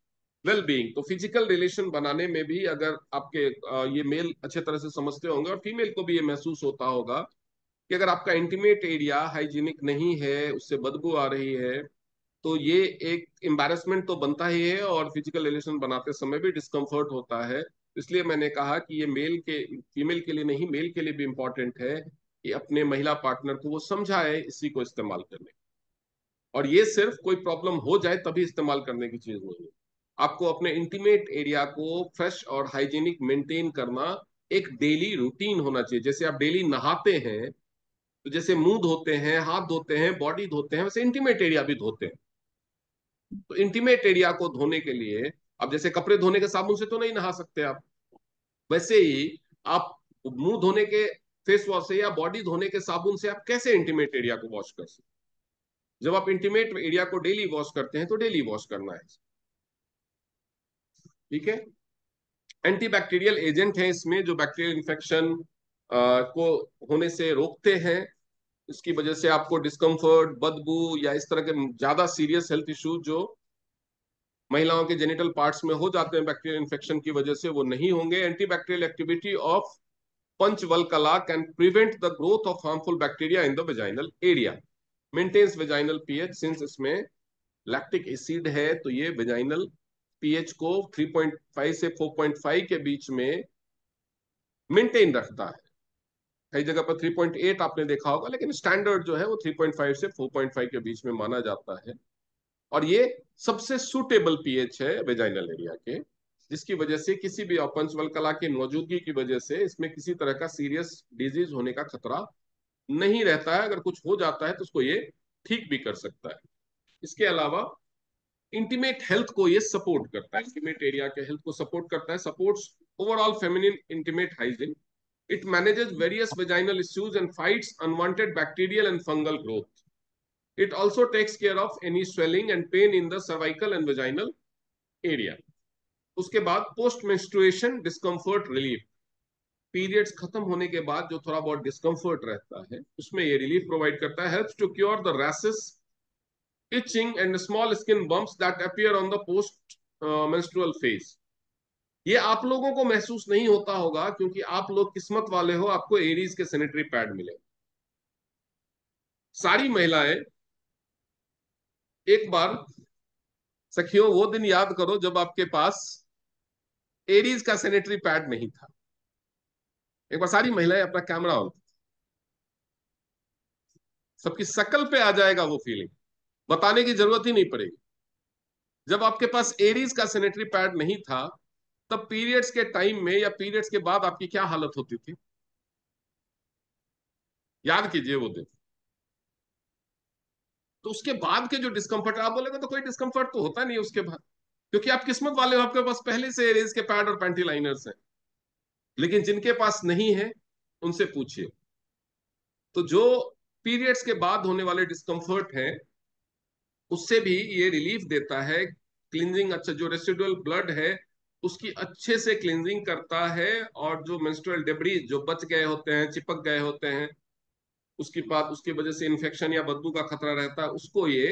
well being. तो फिजिकल रिलेशन बनाने में भी अगर आपके ये मेल अच्छे तरह से समझते होंगे और फीमेल को भी ये महसूस होता होगा कि अगर आपका इंटीमेट एरिया हाइजीनिक नहीं है, उससे बदबू आ रही है, तो ये एक एम्बैरेसमेंट तो बनता ही है और फिजिकल रिलेशन बनाते समय भी डिस्कम्फर्ट होता है। इसलिए मैंने कहा कि ये मेल के फीमेल के लिए नहीं, मेल के लिए भी इंपॉर्टेंट है कि अपने महिला पार्टनर को वो समझाए इसी को इस्तेमाल करने। और ये सिर्फ कोई प्रॉब्लम हो जाए तभी इस्तेमाल करने की चीज नहीं है। आपको अपने इंटीमेट एरिया को फ्रेश और हाइजीनिक मेंटेन करना एक डेली रूटीन होना चाहिए। जैसे आप डेली नहाते हैं, तो जैसे मुंह धोते हैं, हाथ धोते हैं, बॉडी धोते हैं, वैसे इंटीमेट एरिया भी धोते हैं। तो इंटीमेट एरिया को धोने के लिए, अब जैसे कपड़े धोने के साबुन से तो नहीं नहा सकते आप, वैसे ही आप मुंह धोने के फेस वॉश से या बॉडी धोने के साबुन से आप कैसे इंटीमेट एरिया को वॉश कर सकते। जब आप इंटीमेट एरिया को डेली वॉश करते हैं तो डेली वॉश करना है, ठीक है। एंटीबैक्टीरियल एजेंट है इसमें जो बैक्टीरियल इन्फेक्शन को होने से रोकते हैं। इसकी वजह से आपको डिस्कम्फर्ट, बदबू या इस तरह के ज्यादा सीरियस हेल्थ इश्यू जो महिलाओं के जेनिटल पार्ट्स में हो जाते हैं बैक्टीरियल इन्फेक्शन की वजह से, वो नहीं होंगे। Antibacterial activity of Panchavalkala can prevent the growth of harmful bacteria in the vaginal area, maintains vaginal pH. Since इसमें लैक्टिक एसिड है तो ये वेजाइनल पीएच को 3.5 से 4.5 के बीच में मेंटेन रखता है। कई जगह पर 3.8 आपने देखा होगा, लेकिन स्टैंडर्ड जो है वो 3.5 से 4.5 के बीच में माना जाता है। और ये सबसे सुटेबल पीएच है वेजाइनल एरिया के, जिसकी वजह से किसी भी पंचवल्कला की मौजूदगी की वजह से इसमें किसी तरह का सीरियस डिजीज होने का खतरा नहीं रहता है। अगर कुछ हो जाता है तो उसको ये ठीक भी कर सकता है। इसके अलावा इंटीमेट हेल्थ को ये सपोर्ट करता है, इंटीमेट एरिया के हेल्थ को सपोर्ट करता है, supports overall feminine intimate hygiene. It manages various vaginal issues and fights unwanted bacterial and fungal growth. It also takes care of any swelling and pain in the cervical and vaginal area. उसके बाद post menstruation discomfort relief, periods खत्म होने के बाद जो थोड़ा बहुत discomfort रहता है उसमें ये रिलीफ प्रोवाइड करता है। Helps to cure the rashes, itching and small skin bumps that appear on the post menstrual phase। ये आप लोगों को महसूस नहीं होता होगा क्योंकि आप लोग किस्मत वाले हो, आपको एरीज के सैनिटरी पैड मिले। सारी महिलाएं एक बार, सखियों, वो दिन याद करो जब आपके पास एरीज का सैनिटरी पैड नहीं था। एक बार सारी महिलाएं अपना कैमरा ऑन, सबकी शकल पे आ जाएगा वो फीलिंग, बताने की जरूरत ही नहीं पड़ेगी। जब आपके पास एरीज का सैनिटरी पैड नहीं था तब पीरियड्स के टाइम में या पीरियड्स के बाद आपकी क्या हालत होती थी, याद कीजिए वो दिन। तो उसके बाद के जो डिस्कम्फर्ट, आप बोलेंगे तो कोई डिस्कम्फर्ट तो होता नहीं उसके बाद, क्योंकि आप किस्मत वाले हो, आपके पास पहले से एरीज के पैड और पैंटी लाइनर्स हैं। लेकिन जिनके पास नहीं है उनसे पूछिए। तो जो पीरियड्स के बाद होने वाले डिस्कम्फर्ट है उससे भी ये रिलीफ देता है। क्लींजिंग, अच्छा, जो रेसिडुअल ब्लड है उसकी अच्छे से क्लींजिंग करता है, और जो मेंस्ट्रुअल डेब्रीज जो बच गए होते हैं, चिपक गए होते हैं, उसकी बात, उसकी वजह से इन्फेक्शन या बदबू का खतरा रहता है, उसको ये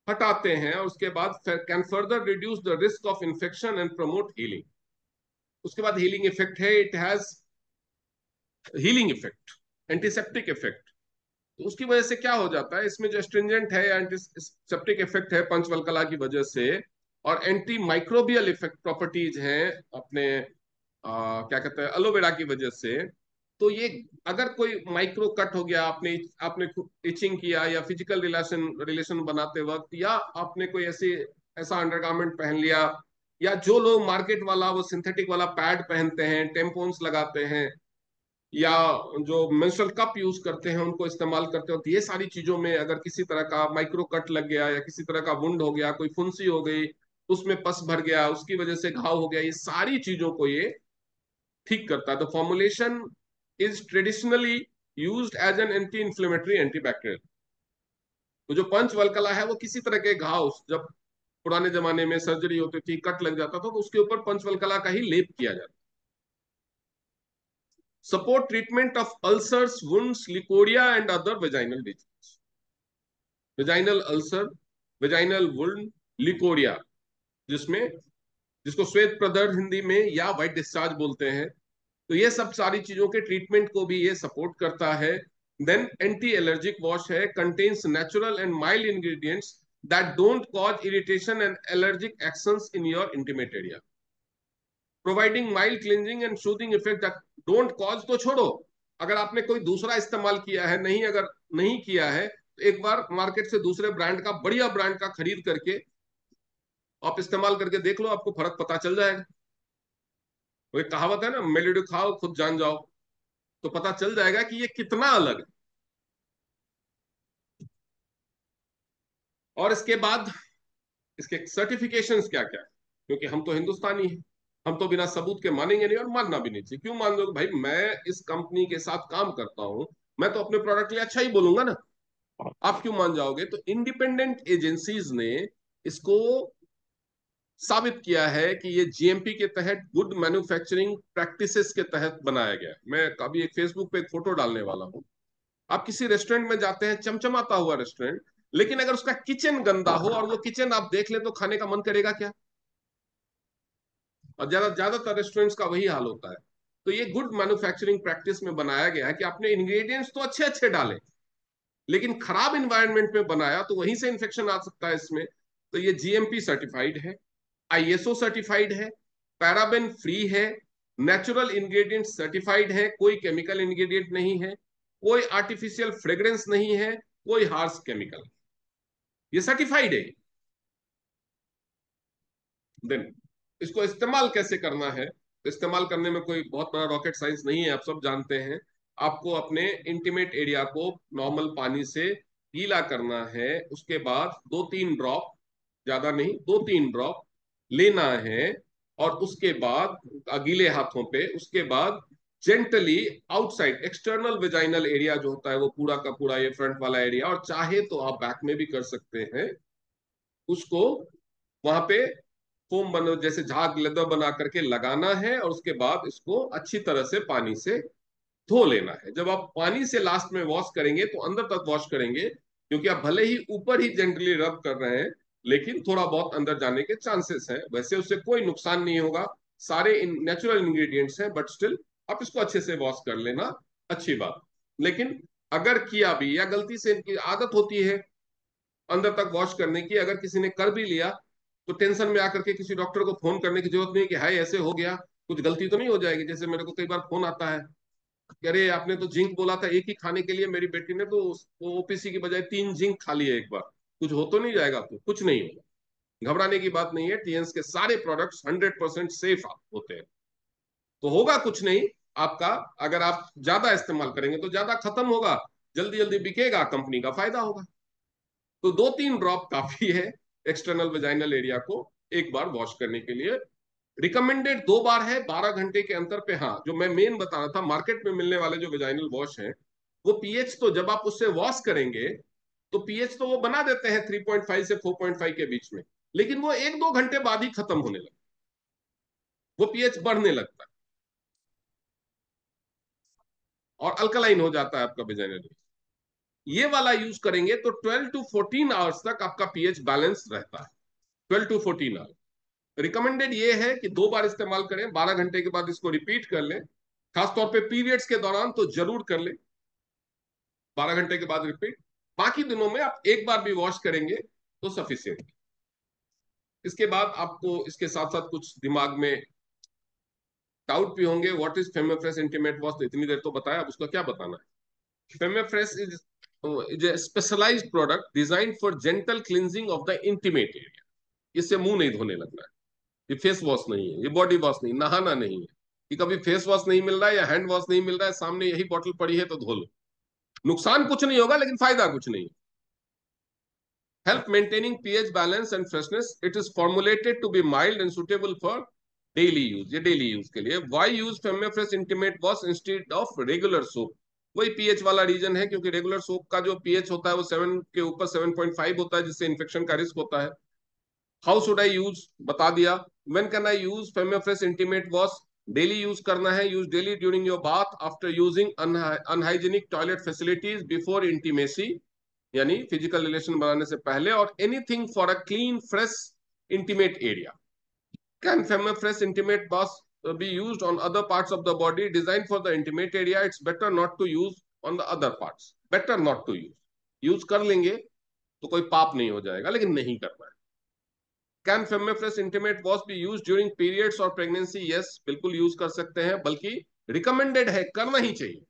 हटाते हैं। और उसके बाद can further reduce the risk of infection and promote healing. उसके बाद हीलिंग इफेक्ट है, it has healing effect. Antiseptic effect. तो उसकी वजह से क्या हो जाता है, इसमें जो स्ट्रिंजेंट है या एंटीसेप्टिक इफेक्ट है पंचवल्कला की वजह से, और एंटी माइक्रोबियल इफेक्ट प्रॉपर्टीज हैं अपने क्या कहते हैं एलोवेरा की वजह से। तो ये अगर कोई माइक्रो कट हो गया, आपने आपने इचिंग किया, या फिजिकल रिलेशन रिलेशन बनाते वक्त, या आपने कोई ऐसा अंडरगारमेंट पहन लिया, या जो लोग मार्केट वाला वो सिंथेटिक वाला पैड पहनते हैं, टेम्पोन्स लगाते हैं, या जो मेंस्ट्रुअल कप यूज करते हैं उनको इस्तेमाल करते हो, तो ये सारी चीजों में अगर किसी तरह का माइक्रो कट लग गया, या किसी तरह का वुंड हो गया, कोई फुंसी हो गई, उसमें पस भर गया, उसकी वजह से घाव हो गया, ये सारी चीजों को ये ठीक करता है। तो formulation is traditionally used as an anti inflammatory antibacterial. तो जो पंचवल्कला है वो किसी तरह के घाव, जब पुराने जमाने में सर्जरी होती थी, कट लग जाता था, तो उसके ऊपर पंचवल्कला का ही लेप किया जाता। Support treatment of ulcers, wounds, leucorrhoea and other vaginal disease. Vaginal ulcer, vaginal wound, leucorrhoea, जिसमें जिसको श्वेत प्रदर्द हिंदी में या व्हाइट डिस्चार्ज बोलते हैं, तो ये सब सारी चीजों के ट्रीटमेंट को भी ये सपोर्ट करता है। देन एंटी एलर्जिक वॉश है, contains natural and mild ingredients that don't cause irritation and allergic actions in your intimate area, providing mild cleansing and soothing effect that don't cause. तो छोड़ो, अगर आपने कोई दूसरा इस्तेमाल किया है, नहीं अगर नहीं किया है, तो एक बार मार्केट से दूसरे ब्रांड का, बढ़िया ब्रांड का खरीद करके आप इस्तेमाल करके देख लो, आपको फर्क पता चल जाएगा। वो एक कहावत है ना, मेलेडू खाओ खुद जान जाओ, तो पता चल जाएगा कि ये कितना अलग है। और इसके बाद इसके सर्टिफिकेशंस क्या क्या है, क्योंकि हम तो हिंदुस्तानी हैं, हम तो बिना सबूत के मानेंगे नहीं, और मानना भी नहीं चाहिए। क्यों मान लो भाई, मैं इस कंपनी के साथ काम करता हूं, मैं तो अपने प्रोडक्ट के लिए अच्छा ही बोलूंगा ना। आप क्यों मान जाओगे? तो इंडिपेंडेंट एजेंसीज ने इसको साबित किया है कि ये जीएमपी के तहत, गुड मैन्युफैक्चरिंग प्रैक्टिसेस के तहत बनाया गया है। मैं कभी एक फेसबुक पे एक फोटो डालने वाला हूँ। आप किसी रेस्टोरेंट में जाते हैं, चमचमाता हुआ रेस्टोरेंट, लेकिन अगर उसका किचन गंदा हो और वो किचन आप देख ले, तो खाने का मन करेगा क्या? और ज्यादातर रेस्टोरेंट्स का वही हाल होता है। तो ये गुड मैन्युफैक्चरिंग प्रैक्टिस में बनाया गया है कि आपने इंग्रेडिएंट्स तो अच्छे अच्छे डाले, लेकिन खराब इन्वायरमेंट में बनाया, तो वहीं से इन्फेक्शन आ सकता है इसमें। तो ये जीएमपी सर्टिफाइड है, आईएसओ सर्टिफाइड है, पैराबेन फ्री है, नेचुरल इंग्रेडिएंट सर्टिफाइड है, कोई केमिकल इंग्रेडिएंट नहीं है, कोई आर्टिफिशियल फ्रेग्रेंस नहीं है, कोई हार्श केमिकल, ये सर्टिफाइड है। देन इसको इस्तेमाल कैसे करना है? तो इस्तेमाल करने में कोई बहुत बड़ा रॉकेट साइंस नहीं है, आप सब जानते हैं। आपको अपने इंटीमेट एरिया को नॉर्मल पानी से गीला करना है, उसके बाद 2-3 ड्रॉप, ज्यादा नहीं, 2-3 ड्रॉप लेना है, और उसके बाद गीले हाथों पे, उसके बाद gently outside external vaginal area जो होता है, वो पूरा का पूरा ये फ्रंट वाला एरिया, और चाहे तो आप बैक में भी कर सकते हैं, उसको वहां पे फोम बनो जैसे झाग लेदर बना करके लगाना है, और उसके बाद इसको अच्छी तरह से पानी से धो लेना है। जब आप पानी से लास्ट में वॉश करेंगे, तो अंदर तक वॉश करेंगे, क्योंकि आप भले ही ऊपर ही जेंटली रब कर रहे हैं, लेकिन थोड़ा बहुत अंदर जाने के चांसेस हैं। वैसे उससे कोई नुकसान नहीं होगा, सारे नेचुरल इंग्रेडिएंट्स हैं, बट स्टिल आप इसको अच्छे से वॉश कर लेना, अच्छी बात। लेकिन अगर किया भी, या गलती से, इनकी आदत होती है अंदर तक वॉश करने की, अगर किसी ने कर भी लिया, तो टेंशन में आकर के किसी डॉक्टर को फोन करने की जरूरत नहीं कि हाय ऐसे हो गया, कुछ गलती तो नहीं हो जाएगी। जैसे मेरे को कई बार फोन आता है कि अरे आपने तो जिंक बोला था एक ही खाने के लिए, मेरी बेटी ने तो ओपीसी की बजाय 3 जिंक खा लिए एक बार, कुछ हो तो नहीं जाएगा? तो कुछ नहीं होगा, घबराने की बात नहीं है। टीएंस के सारे प्रोडक्ट्स 100% सेफ होते हैं, तो होगा कुछ नहीं आपका। अगर आप ज्यादा इस्तेमाल करेंगे तो ज्यादा खत्म होगा, जल्दी जल्दी बिकेगा, कंपनी का फायदा होगा। तो 2-3 ड्रॉप काफी है एक्सटर्नल वेजाइनल एरिया को एक बार वॉश करने के लिए। रिकमेंडेड 2 बार है 12 घंटे के अंतर पे। हाँ, जो मैं मेन बता रहा था, मार्केट में मिलने वाले जो वेजाइनल वॉश हैं, वो पीएच तो जब आप उससे वॉश करेंगे, तो पीएच तो वो बना देते हैं 3.5 से 4.5 के बीच में, लेकिन वो 1-2 घंटे बाद ही खत्म होने लगता है, वो पीएच बढ़ने लगता है और अल्कलाइन हो जाता है आपका वेजाइनल। ये वाला यूज करेंगे तो 12 to 14 आवर्स तक आपका पीएच बैलेंस रहता है। 12 to 14 आवर्स रिकमेंडेड ये है कि 2 बार इस्तेमाल करें, 12 घंटे के बाद इसको रिपीट कर लें, खासतौर पे पीरियड्स के दौरान तो जरूर कर लें। 12 घंटे के बाद रिपीट। बाकी दिनों में आप एक बार भी वॉश करेंगे तो सफिशियंट। इसके बाद आपको इसके साथ साथ कुछ दिमाग में डाउट भी होंगे। व्हाट इज फेमोफ्रेश इंटीमेट वॉश, तो इतनी देर तो बताया, अब उसका क्या बताना है। Femfresh is a specialised product design for gentle cleansing of the intimate area. इससे मुंह नहीं धोने लगना है, ये फेस वॉश नहीं है, ये बॉडी वॉश नहीं, नहाना नहीं है। कि कभी फेस वॉश नहीं मिल रहा है या हैंड वॉश नहीं मिल रहा है, सामने यही बॉटल पड़ी है तो धो लो। नुकसान कुछ नहीं होगा लेकिन फायदा कुछ नहीं। Help maintaining pH balance and freshness. It is formulated to be mild and suitable for daily use. ये daily use के लिए। Why use Femifresh Intimate Wash instead of regular soap? वही pH वाला रीजन है, क्योंकि रेगुलर सोप का जो pH होता है वो 7 के ऊपर 7.5 होता है, जिससे इन्फेक्शन का रिस्क होता है। हाउ शुड आई यूज, बता दिया। When can I use Femfresh intimate wash, daily use करना है। Use daily during your bath, after using unhygienic toilet facilities, before intimacy यानी फिजिकल रिलेशन बनाने से पहले, और anything for a clean fresh intimate area. Can Femfresh intimate wash be used on other parts of the body designed for the intimate area? It's better not to use on the other parts. Better not to use. Use कर लेंगे तो कोई पाप नहीं हो जाएगा, लेकिन नहीं करना है। Can Femfresh intimate wash be use during periods और प्रेगनेंसी? यस, बिल्कुल यूज कर सकते हैं, बल्कि रिकमेंडेड है, करना ही चाहिए।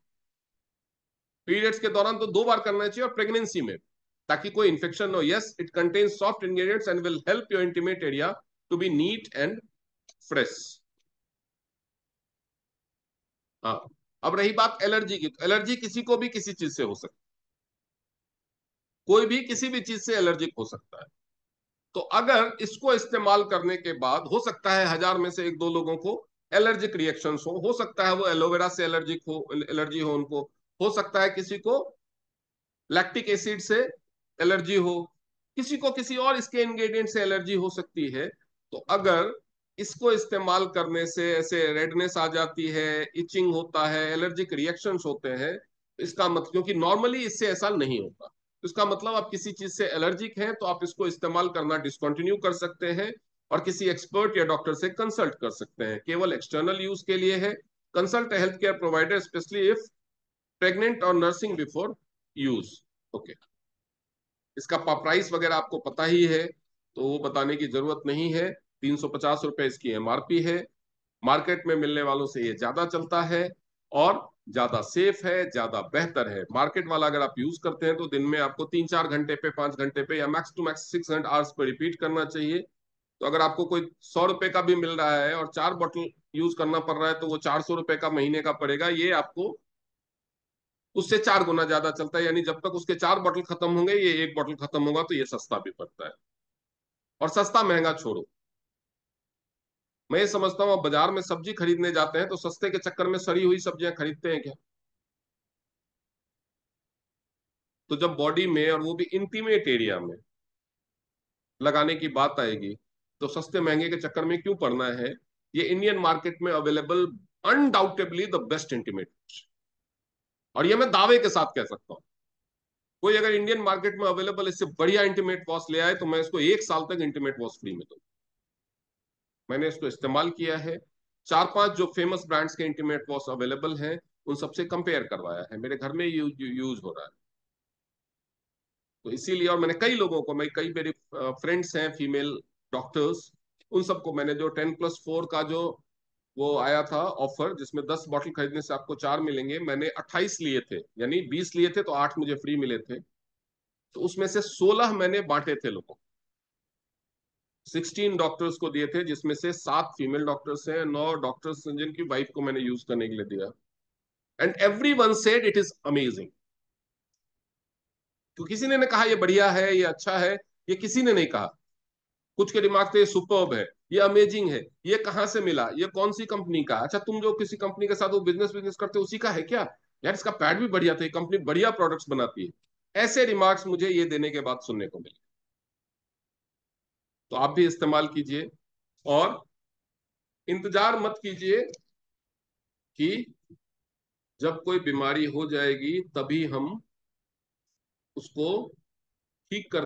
पीरियड्स के दौरान तो 2 बार करना चाहिए, और प्रेगनेंसी में, ताकि कोई इंफेक्शन न हो। Yes, it contains soft ingredients and will help your intimate area to be neat and fresh. हाँ, अब रही बात एलर्जी की, तो एलर्जी किसी को भी किसी चीज से हो सकती है। कोई भी किसी भी चीज से एलर्जिक हो सकता है। तो अगर इसको इस्तेमाल करने के बाद हो सकता है 1000 में से 1-2 लोगों को एलर्जिक रिएक्शंस हो सकता है वो एलोवेरा से एलर्जिक हो, एलर्जी हो उनको। हो सकता है किसी को लैक्टिक एसिड से एलर्जी हो, किसी को किसी और इसके इंग्रेडिएंट से एलर्जी हो सकती है। तो अगर इसको इस्तेमाल करने से ऐसे रेडनेस आ जाती है, इचिंग होता है, एलर्जिक रिएक्शंस होते हैं, इसका मतलब, क्योंकि नॉर्मली इससे ऐसा नहीं होता, तो इसका मतलब आप किसी चीज से एलर्जिक हैं तो आप इसको इस्तेमाल करना डिसकंटिन्यू कर सकते हैं, और किसी एक्सपर्ट या डॉक्टर से कंसल्ट कर सकते हैं। केवल एक्सटर्नल यूज के लिए है। Consult health care provider specially if pregnant और नर्सिंग बिफोर यूज। ओके, इसका प्राइस वगैरह आपको पता ही है, तो वो बताने की जरूरत नहीं है। 350 रुपए इसकी एमआरपी है। मार्केट में मिलने वालों से ये ज्यादा चलता है, और ज्यादा सेफ है, ज्यादा बेहतर है। मार्केट वाला अगर आप यूज करते हैं तो दिन में आपको 3-4 घंटे पे, 5 घंटे पे, या मैक्स टू मैक्स 6 आवर्स पे रिपीट करना चाहिए। तो अगर आपको कोई 100 रुपए का भी मिल रहा है और 4 बोतल यूज करना पड़ रहा है, तो वो 400 रुपए का महीने का पड़ेगा। ये आपको उससे 4 गुना ज्यादा चलता है, यानी जब तक उसके 4 बोतल खत्म होंगे, ये 1 बोतल खत्म होगा, तो ये सस्ता भी पड़ता है। और सस्ता महंगा छोड़ो, मैं ये समझता हूँ, आप बाजार में सब्जी खरीदने जाते हैं तो सस्ते के चक्कर में सड़ी हुई सब्जियां खरीदते हैं क्या? तो जब बॉडी में, और वो भी इंटीमेट एरिया में लगाने की बात आएगी, तो सस्ते महंगे के चक्कर में क्यों पड़ना है? ये इंडियन मार्केट में available undoubtedly the best intimate, और ये मैं दावे के साथ कह सकता हूँ। कोई अगर इंडियन मार्केट में अवेलेबल इससे बढ़िया इंटीमेट वॉश ले आए, तो मैं इसको 1 साल तक इंटीमेट वॉश फ्री में दूँ। मैंने इसको इस्तेमाल किया है, 4-5 जो फेमस ब्रांड्स के इंटीमेट वॉश अवेलेबल हैं उन सबसे कंपेयर करवाया है, मेरे घर में यूज हो रहा है। तो इसीलिए, और मैंने कई लोगों को, मैं कई मेरे फ्रेंड्स हैं फीमेल डॉक्टर्स, उन सबको मैंने, जो 10+4 का जो वो आया था ऑफर, जिसमें 10 बोतल खरीदने से आपको 4 मिलेंगे, मैंने 28 लिए थे, यानी 20 लिए थे तो 8 मुझे फ्री मिले थे। तो उसमें से 16 मैंने बांटे थे लोगों, 16 डॉक्टर्स को दिए थे, जिसमें से 7 फीमेल डॉक्टर्स हैं, 9 डॉक्टर्स जिनकी वाइफ को मैंने यूज करने के लिए दिया। And every one said it is amazing. तो किसी ने कहा ये बढ़िया है, ये अच्छा है, ये किसी ने नहीं कहा। कुछ के दिमाग से ये सुपर्ब है, ये अमेजिंग है, ये कहाँ से मिला, ये कौन सी कंपनी का? अच्छा, तुम जो किसी कंपनी के साथ वो बिजनेस बिजनेस करते हो उसी का है क्या? यार इसका पैड भी बढ़िया था, ये कंपनी बढ़िया प्रोडक्ट्स बनाती है। ऐसे रिमार्क्स मुझे ये देने के बाद सुनने को मिले। तो आप भी इस्तेमाल कीजिए, और इंतजार मत कीजिए कि जब कोई बीमारी हो जाएगी तभी हम उसको ठीक कर